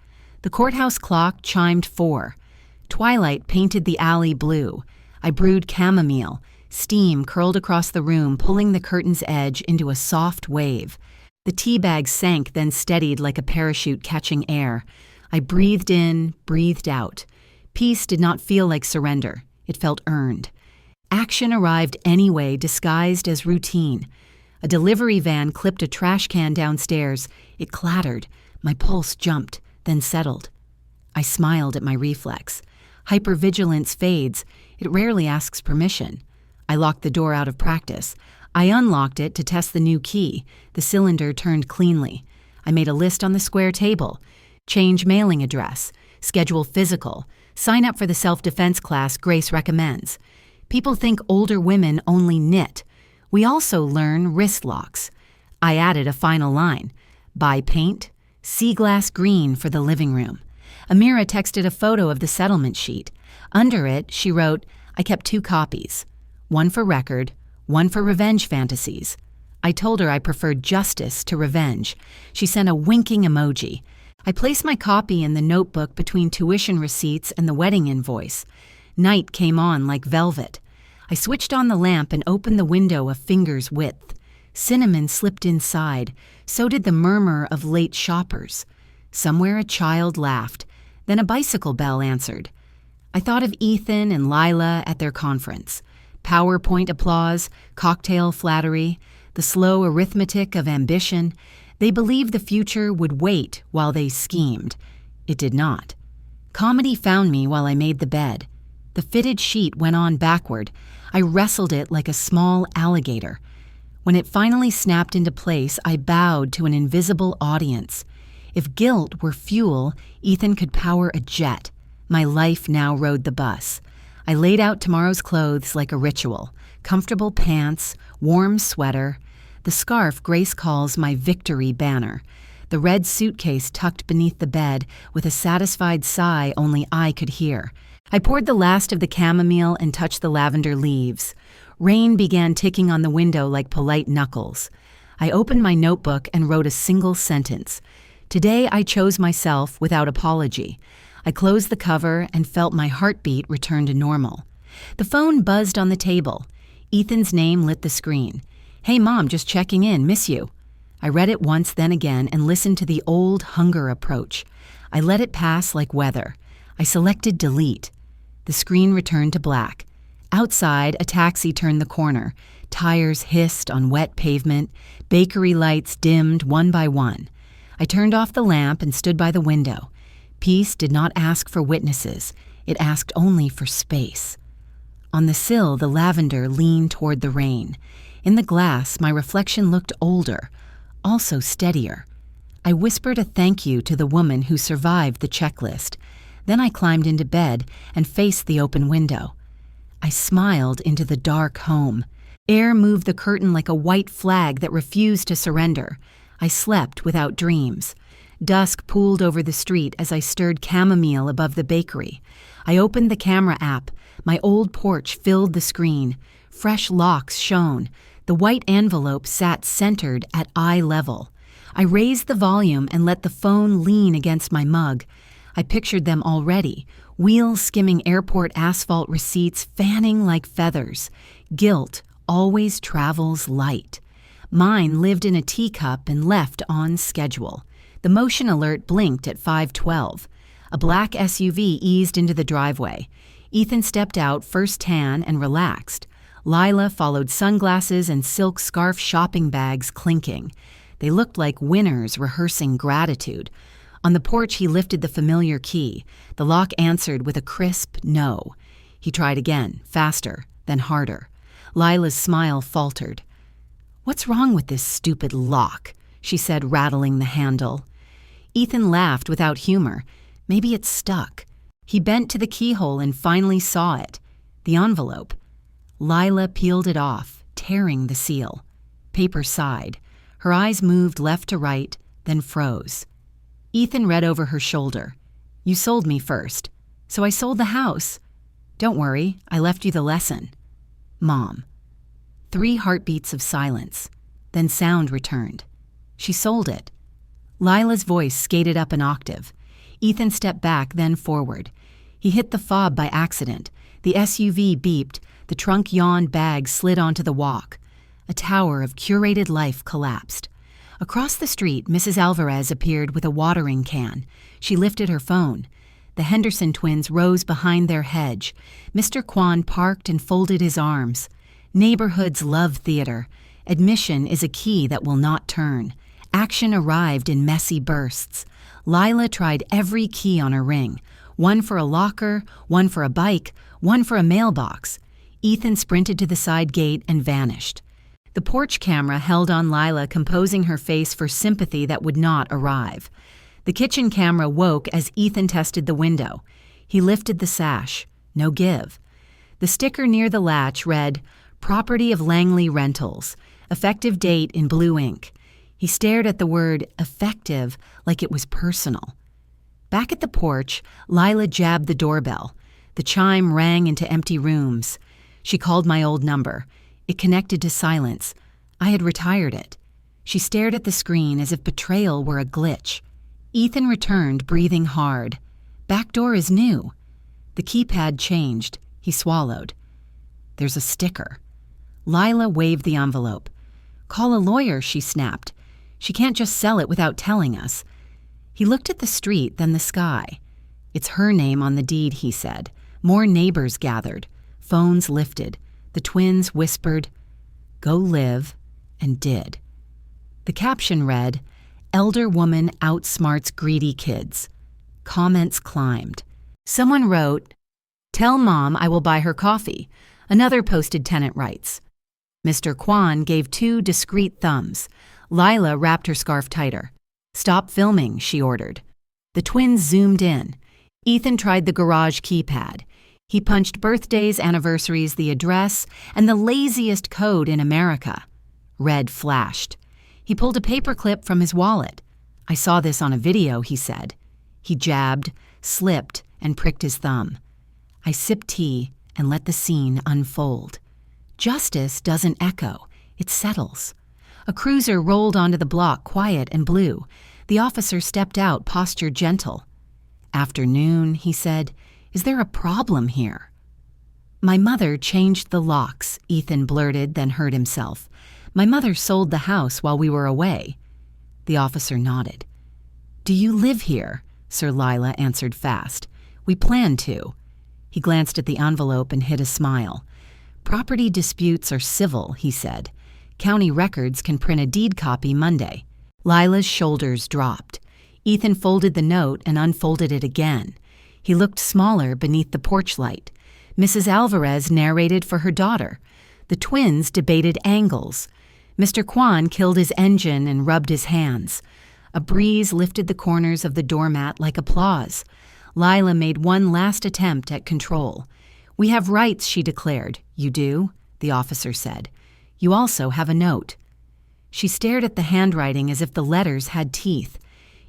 The courthouse clock chimed 4. Twilight painted the alley blue. I brewed chamomile. Steam curled across the room, pulling the curtain's edge into a soft wave. The tea bag sank, then steadied like a parachute catching air. I breathed in, breathed out. Peace did not feel like surrender. It felt earned. Action arrived anyway, disguised as routine. A delivery van clipped a trash can downstairs. It clattered. My pulse jumped, then settled. I smiled at my reflex. Hypervigilance fades. It rarely asks permission. I locked the door out of practice. I unlocked it to test the new key. The cylinder turned cleanly. I made a list on the square table. Change mailing address. Schedule physical. Sign up for the self-defense class Grace recommends. People think older women only knit. We also learn wrist locks. I added a final line. Buy paint. Sea glass green for the living room. Amira texted a photo of the settlement sheet. Under it, she wrote, "I kept 2 copies. One for record, one for revenge fantasies." I told her I preferred justice to revenge. She sent a winking emoji. I placed my copy in the notebook between tuition receipts and the wedding invoice. Night came on like velvet. I switched on the lamp and opened the window a finger's width. Cinnamon slipped inside. So did the murmur of late shoppers. Somewhere a child laughed. Then a bicycle bell answered. I thought of Ethan and Lila at their conference. PowerPoint applause, cocktail flattery, the slow arithmetic of ambition. They believed the future would wait while they schemed. It did not. Comedy found me while I made the bed. The fitted sheet went on backward. I wrestled it like a small alligator. When it finally snapped into place, I bowed to an invisible audience. If guilt were fuel, Ethan could power a jet. My life now rode the bus. I laid out tomorrow's clothes like a ritual. Comfortable pants, warm sweater, the scarf Grace calls my victory banner, the red suitcase tucked beneath the bed with a satisfied sigh only I could hear. I poured the last of the chamomile and touched the lavender leaves. Rain began ticking on the window like polite knuckles. I opened my notebook and wrote a single sentence. Today I chose myself without apology. I closed the cover and felt my heartbeat return to normal. The phone buzzed on the table. Ethan's name lit the screen. "Hey, Mom, just checking in. Miss you." I read it once, then again, and listened to the old hunger approach. I let it pass like weather. I selected delete. The screen returned to black. Outside, a taxi turned the corner. Tires hissed on wet pavement. Bakery lights dimmed one by one. I turned off the lamp and stood by the window. Peace did not ask for witnesses. It asked only for space. On the sill, the lavender leaned toward the rain. In the glass, my reflection looked older, also steadier. I whispered a thank you to the woman who survived the checklist. Then I climbed into bed and faced the open window. I smiled into the dark home. Air moved the curtain like a white flag that refused to surrender. I slept without dreams. Dusk pooled over the street as I stirred chamomile above the bakery. I opened the camera app. My old porch filled the screen. Fresh locks shone. The white envelope sat centered at eye level. I raised the volume and let the phone lean against my mug. I pictured them already, wheels skimming airport asphalt receipts fanning like feathers. Guilt always travels light. Mine lived in a teacup and left on schedule. The motion alert blinked at 5:12. A black SUV eased into the driveway. Ethan stepped out, first tan and relaxed. Lila followed, sunglasses and silk scarf shopping bags clinking. They looked like winners rehearsing gratitude. On the porch, he lifted the familiar key. The lock answered with a crisp no. He tried again, faster, then harder. Lila's smile faltered. "What's wrong with this stupid lock?" she said, rattling the handle. Ethan laughed without humor. Maybe it's stuck. He bent to the keyhole and finally saw it. The envelope. Lila peeled it off, tearing the seal. Paper sighed. Her eyes moved left to right, then froze. Ethan read over her shoulder. "You sold me first, so I sold the house. Don't worry, I left you the lesson. Mom." 3 heartbeats of silence. Then sound returned. She sold it. Lila's voice skated up an octave. Ethan stepped back, then forward. He hit the fob by accident. The SUV beeped. The trunk yawned, bag slid onto the walk. A tower of curated life collapsed. Across the street, Mrs. Alvarez appeared with a watering can. She lifted her phone. The Henderson twins rose behind their hedge. Mr. Kwan parked and folded his arms. Neighborhoods love theater. Admission is a key that will not turn. Action arrived in messy bursts. Lila tried every key on her ring. One for a locker, one for a bike, one for a mailbox. Ethan sprinted to the side gate and vanished. The porch camera held on Lila, composing her face for sympathy that would not arrive. The kitchen camera woke as Ethan tested the window. He lifted the sash. No give. The sticker near the latch read, "Property of Langley Rentals. Effective date in blue ink." He stared at the word effective like it was personal. Back at the porch, Lila jabbed the doorbell. The chime rang into empty rooms. She called my old number. It connected to silence. I had retired it. She stared at the screen as if betrayal were a glitch. Ethan returned, breathing hard. "Back door is new." The keypad changed. He swallowed. "There's a sticker." Lila waved the envelope. "Call a lawyer," she snapped. "She can't just sell it without telling us." He looked at the street, then the sky. "It's her name on the deed," he said. More neighbors gathered. Phones lifted. The twins whispered, "Go live," and did. The caption read, "Elder woman outsmarts greedy kids." Comments climbed. Someone wrote, "Tell Mom I will buy her coffee." Another posted tenant rights. Mr. Kwan gave 2 discreet thumbs. Lila wrapped her scarf tighter. "Stop filming," she ordered. The twins zoomed in. Ethan tried the garage keypad. He punched birthdays, anniversaries, the address, and the laziest code in America. Red flashed. He pulled a paperclip from his wallet. "I saw this on a video," he said. He jabbed, slipped, and pricked his thumb. I sipped tea and let the scene unfold. Justice doesn't echo, it settles. A cruiser rolled onto the block, quiet and blue. The officer stepped out, posture gentle. "Afternoon," he said. "Is there a problem here?" "My mother changed the locks," Ethan blurted, then heard himself. "My mother sold the house while we were away." The officer nodded. "Do you live here?" Sir Lila answered fast. "We plan to." He glanced at the envelope and hid a smile. "Property disputes are civil," he said. "County records can print a deed copy Monday." Lila's shoulders dropped. Ethan folded the note and unfolded it again. He looked smaller beneath the porch light. Mrs. Alvarez narrated for her daughter. The twins debated angles. Mr. Kwan killed his engine and rubbed his hands. A breeze lifted the corners of the doormat like applause. Lila made one last attempt at control. "We have rights," she declared. "You do?" the officer said. "You also have a note." She stared at the handwriting as if the letters had teeth.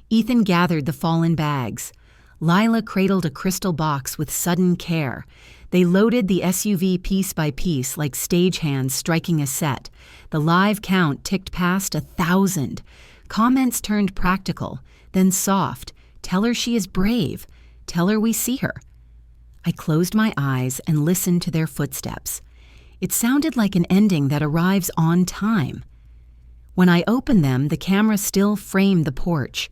Ethan gathered the fallen bags. Lila cradled a crystal box with sudden care. They loaded the SUV piece by piece like stagehands striking a set. The live count ticked past 1,000. Comments turned practical, then soft. "Tell her she is brave. Tell her we see her." I closed my eyes and listened to their footsteps. It sounded like an ending that arrives on time. When I opened them, the camera still framed the porch.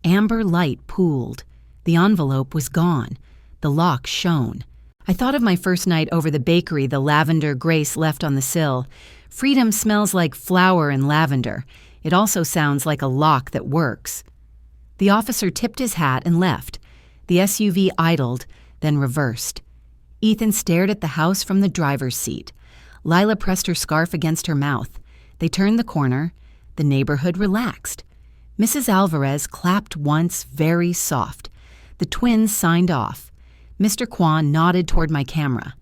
Amber light pooled. The envelope was gone. The lock shone. I thought of my first night over the bakery the lavender Grace left on the sill. Freedom smells like flour and lavender. It also sounds like a lock that works." The officer tipped his hat and left. The SUV idled, then reversed. Ethan stared at the house from the driver's seat. Lila pressed her scarf against her mouth. They turned the corner. The neighborhood relaxed. Mrs. Alvarez clapped once, very soft. The twins signed off. Mr. Kwan nodded toward my camera.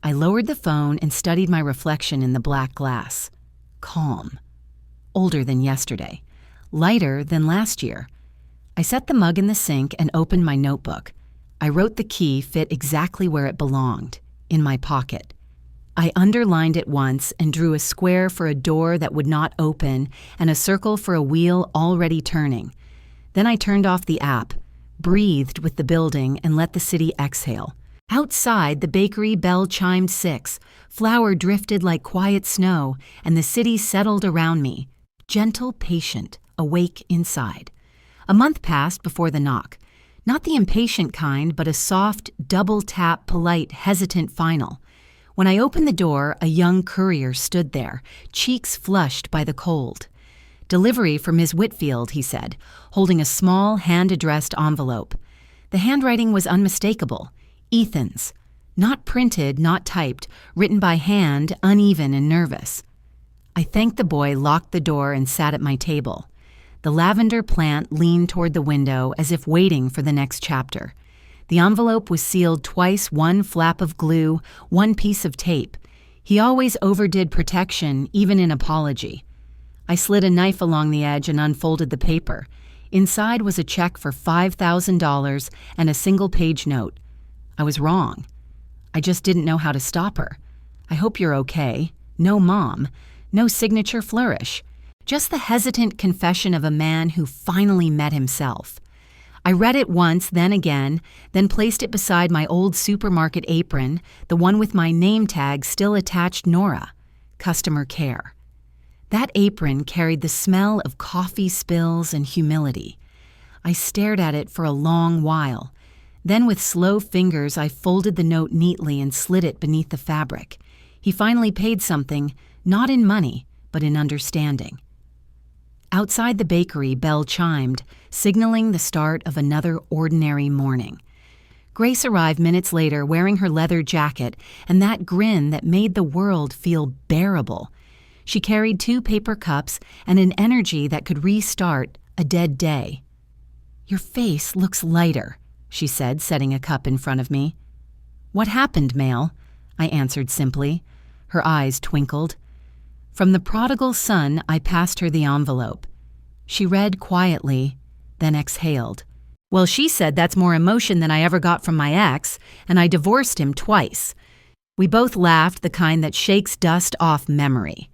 I lowered the phone and studied my reflection in the black glass. Calm. Older than yesterday. Lighter than last year. I set the mug in the sink and opened my notebook. I wrote the key fit exactly where it belonged, in my pocket. I underlined it once and drew a square for a door that would not open and a circle for a wheel already turning. Then I turned off the app, breathed with the building, and let the city exhale. Outside, the bakery bell chimed 6. Flour drifted like quiet snow, and the city settled around me. Gentle, patient, awake inside. A month passed before the knock. Not the impatient kind, but a soft, double-tap, polite, hesitant final. When I opened the door, a young courier stood there, cheeks flushed by the cold. "Delivery for Ms. Whitfield," he said, holding a small, hand-addressed envelope. The handwriting was unmistakable. Ethan's. Not printed, not typed, written by hand, uneven and nervous. I thanked the boy, locked the door, and sat at my table. The lavender plant leaned toward the window as if waiting for the next chapter. The envelope was sealed twice, one flap of glue, one piece of tape. He always overdid protection, even in apology. I slid a knife along the edge and unfolded the paper. Inside was a check for $5,000 and a single-page note. I was wrong. I just didn't know how to stop her. "I hope you're okay." No mom. No signature flourish. Just the hesitant confession of a man who finally met himself. I read it once, then again, then placed it beside my old supermarket apron, the one with my name tag still attached, Nora. Customer care. That apron carried the smell of coffee spills and humility. I stared at it for a long while. Then with slow fingers I folded the note neatly and slid it beneath the fabric. He finally paid something, not in money, but in understanding. Outside the bakery, bell chimed, signaling the start of another ordinary morning. Grace arrived minutes later wearing her leather jacket and that grin that made the world feel bearable. She carried 2 paper cups and an energy that could restart a dead day. "Your face looks lighter," she said, setting a cup in front of me. "What happened, Male?" I answered simply. Her eyes twinkled. From the prodigal son, I passed her the envelope. She read quietly, then exhaled. "Well, she said that's more emotion than I ever got from my ex, and I divorced him twice." We both laughed, the kind that shakes dust off memory.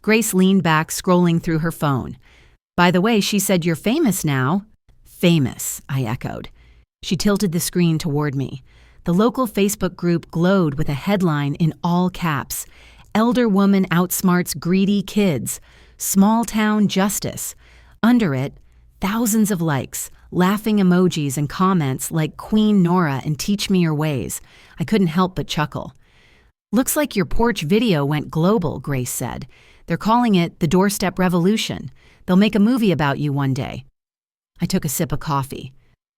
Grace leaned back, scrolling through her phone. "By the way, she said you're famous now." "Famous," I echoed. She tilted the screen toward me. The local Facebook group glowed with a headline in all caps. "Elder woman outsmarts greedy kids. Small town justice." Under it, thousands of likes, laughing emojis and comments like Queen Nora and Teach Me Your Ways. I couldn't help but chuckle. "Looks like your porch video went global," Grace said. "They're calling it the Doorstep Revolution. They'll make a movie about you one day." I took a sip of coffee.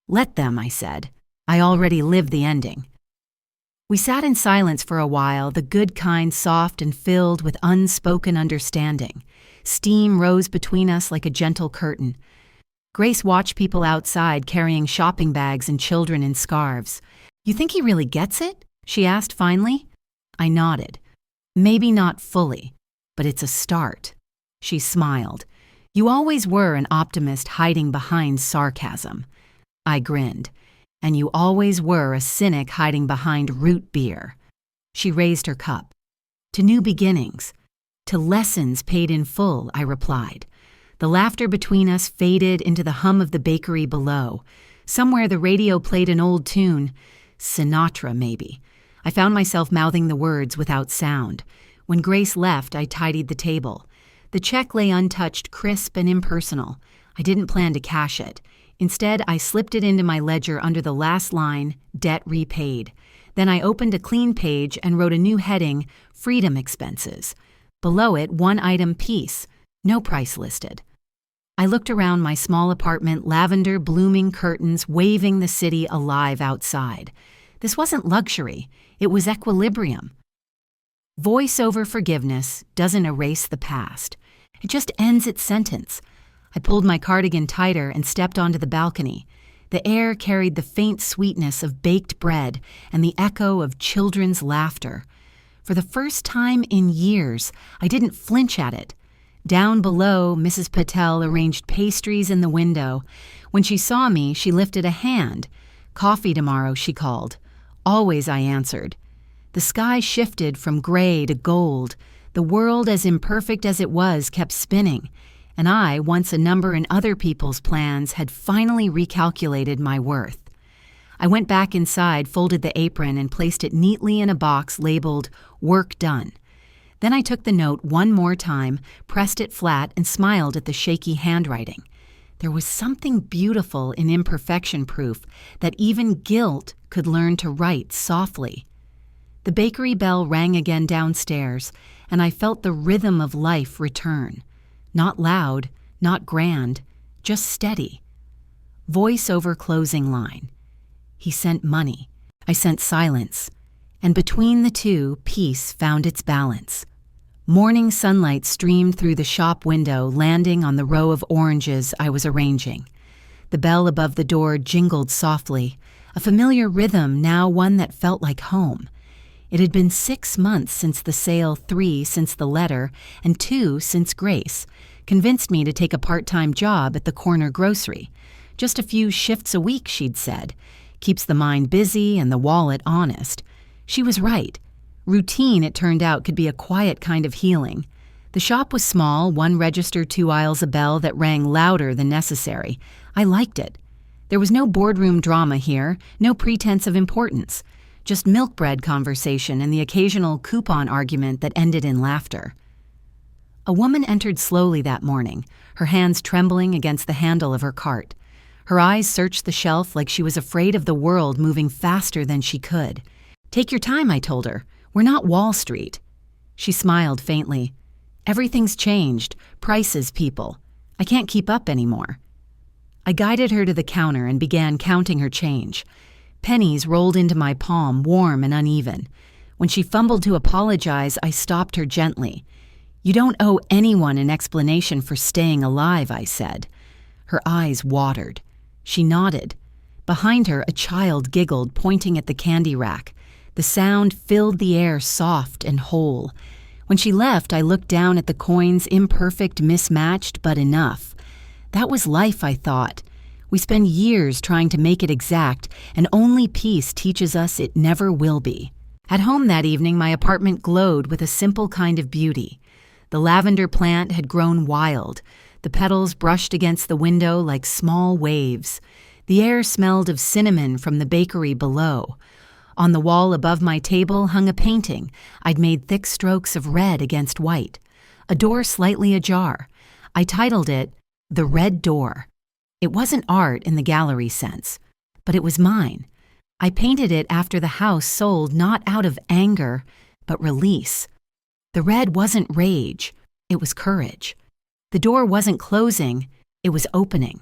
"Let them," I said. "I already lived the ending." We sat in silence for a while, the good kind soft and filled with unspoken understanding. Steam rose between us like a gentle curtain. Grace watched people outside carrying shopping bags and children in scarves. "You think he really gets it?" she asked finally. I nodded. "Maybe not fully, but it's a start." She smiled. "You always were an optimist hiding behind sarcasm." I grinned. "And you always were a cynic hiding behind root beer." She raised her cup. "To new beginnings. To lessons paid in full," I replied. The laughter between us faded into the hum of the bakery below. Somewhere the radio played an old tune. Sinatra, maybe. I found myself mouthing the words without sound. When Grace left, I tidied the table. The check lay untouched, crisp and impersonal. I didn't plan to cash it. Instead, I slipped it into my ledger under the last line, "Debt repaid." Then I opened a clean page and wrote a new heading, "Freedom Expenses." Below it, one item piece, no price listed. I looked around my small apartment, lavender blooming curtains waving the city alive outside. This wasn't luxury, it was equilibrium. Voice over forgiveness doesn't erase the past. It just ends its sentence. I pulled my cardigan tighter and stepped onto the balcony. The air carried the faint sweetness of baked bread and the echo of children's laughter. For the first time in years, I didn't flinch at it. Down below, Mrs. Patel arranged pastries in the window. When she saw me, she lifted a hand. "Coffee tomorrow," she called. "Always," I answered. The sky shifted from gray to gold. The world, as imperfect as it was, kept spinning. And I, once a number in other people's plans, had finally recalculated my worth. I went back inside, folded the apron, and placed it neatly in a box labeled "Work Done." Then I took the note one more time, pressed it flat, and smiled at the shaky handwriting. There was something beautiful in imperfection proof that even guilt could learn to write softly. The bakery bell rang again downstairs, and I felt the rhythm of life return. Not loud, not grand, just steady. Voice over closing line. He sent money. I sent silence. And between the two, peace found its balance. Morning sunlight streamed through the shop window, landing on the row of oranges I was arranging. The bell above the door jingled softly, a familiar rhythm, now one that felt like home. It had been 6 months since the sale, 3 since the letter, and 2 since Grace convinced me to take a part-time job at the corner grocery. Just a few shifts a week, she'd said. Keeps the mind busy and the wallet honest. She was right. Routine, it turned out, could be a quiet kind of healing. The shop was small, 1 register, 2 aisles, a bell that rang louder than necessary. I liked it. There was no boardroom drama here, no pretense of importance. Just milk bread conversation and the occasional coupon argument that ended in laughter. A woman entered slowly that morning, her hands trembling against the handle of her cart. Her eyes searched the shelf like she was afraid of the world moving faster than she could. "Take your time," I told her. "We're not Wall Street." She smiled faintly. "Everything's changed. Prices, people. I can't keep up anymore." I guided her to the counter and began counting her change. Pennies rolled into my palm, warm and uneven. When she fumbled to apologize, I stopped her gently. "You don't owe anyone an explanation for staying alive," I said. Her eyes watered. She nodded. Behind her, a child giggled, pointing at the candy rack. The sound filled the air, soft and whole. When she left, I looked down at the coins, imperfect, mismatched, but enough. That was life, I thought. We spend years trying to make it exact, and only peace teaches us it never will be. At home that evening, my apartment glowed with a simple kind of beauty. The lavender plant had grown wild. The petals brushed against the window like small waves. The air smelled of cinnamon from the bakery below. On the wall above my table hung a painting. I'd made thick strokes of red against white. A door slightly ajar. I titled it, "The Red Door." It wasn't art in the gallery sense, but it was mine. I painted it after the house sold, not out of anger, but release. The red wasn't rage, it was courage. The door wasn't closing, it was opening.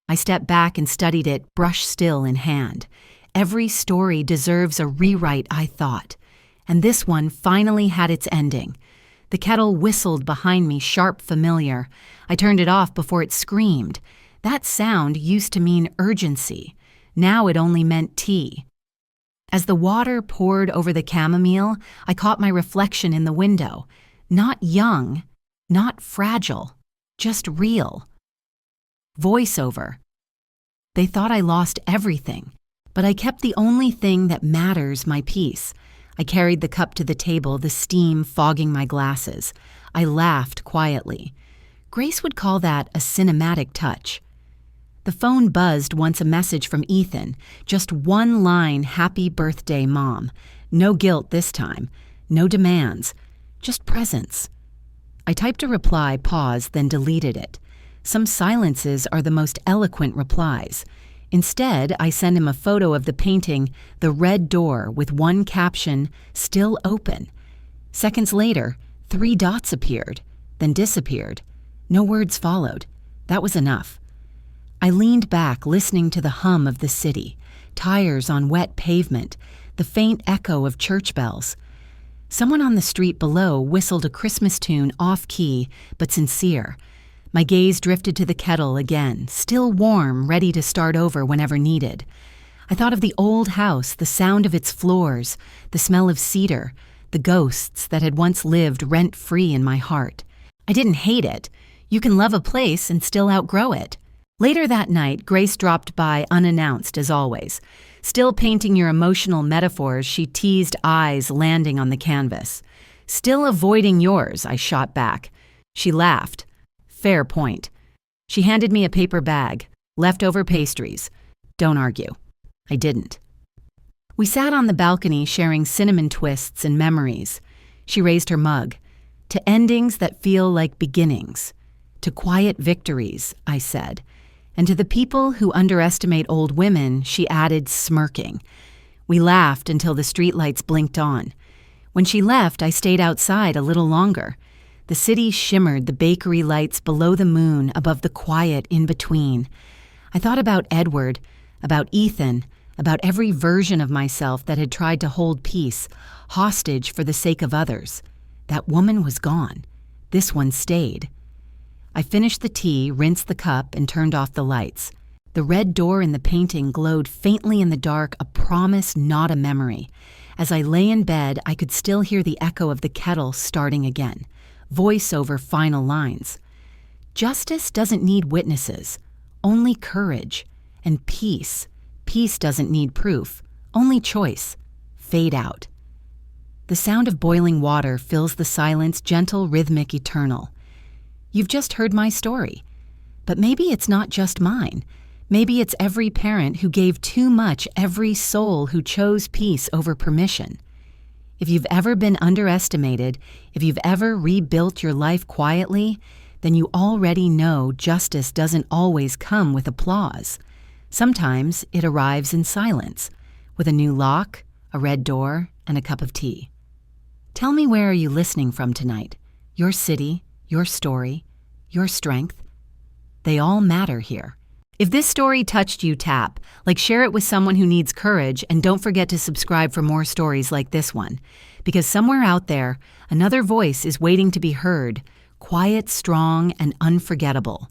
I stepped back and studied it, brush still in hand. Every story deserves a rewrite, I thought. And this one finally had its ending. The kettle whistled behind me, sharp, familiar. I turned it off before it screamed. That sound used to mean urgency. Now it only meant tea. As the water poured over the chamomile, I caught my reflection in the window. Not young, not fragile, just real. Voiceover. They thought I lost everything, but I kept the only thing that matters, my peace. I carried the cup to the table, the steam fogging my glasses. I laughed quietly. Grace would call that a cinematic touch. The phone buzzed once, a message from Ethan. Just one line, "Happy birthday, Mom." No guilt this time. No demands. Just presence. I typed a reply, paused, then deleted it. Some silences are the most eloquent replies. Instead, I sent him a photo of the painting, "The Red Door," with one caption, "Still open." Seconds later, 3 dots appeared, then disappeared. No words followed. That was enough. I leaned back, listening to the hum of the city, tires on wet pavement, the faint echo of church bells. Someone on the street below whistled a Christmas tune off-key but sincere. My gaze drifted to the kettle again, still warm, ready to start over whenever needed. I thought of the old house, the sound of its floors, the smell of cedar, the ghosts that had once lived rent-free in my heart. I didn't hate it. You can love a place and still outgrow it. Later that night, Grace dropped by unannounced as always. Still painting your emotional metaphors, she teased eyes landing on the canvas. Still avoiding yours, I shot back. She laughed. Fair point. She handed me a paper bag, leftover pastries. Don't argue. I didn't. We sat on the balcony sharing cinnamon twists and memories. She raised her mug. To endings that feel like beginnings. To quiet victories, I said. And to the people who underestimate old women, she added, smirking. We laughed until the streetlights blinked on. When she left, I stayed outside a little longer. The city shimmered, the bakery lights below the moon, above the quiet in between. I thought about Edward, about Ethan, about every version of myself that had tried to hold peace, hostage for the sake of others. That woman was gone. This one stayed. I finished the tea, rinsed the cup, and turned off the lights. The red door in the painting glowed faintly in the dark, a promise, not a memory. As I lay in bed, I could still hear the echo of the kettle starting again. Voice over final lines. Justice doesn't need witnesses, only courage. And peace. Peace doesn't need proof, only choice. Fade out. The sound of boiling water fills the silence, gentle, rhythmic, eternal. You've just heard my story. But maybe it's not just mine. Maybe it's every parent who gave too much, every soul who chose peace over permission. If you've ever been underestimated, if you've ever rebuilt your life quietly, then you already know justice doesn't always come with applause. Sometimes it arrives in silence, with a new lock, a red door, and a cup of tea. Tell me, where are you listening from tonight? Your city, your story, your strength. They all matter here. If this story touched you, tap, share it with someone who needs courage, and don't forget to subscribe for more stories like this one. Because somewhere out there, another voice is waiting to be heard, quiet, strong, and unforgettable.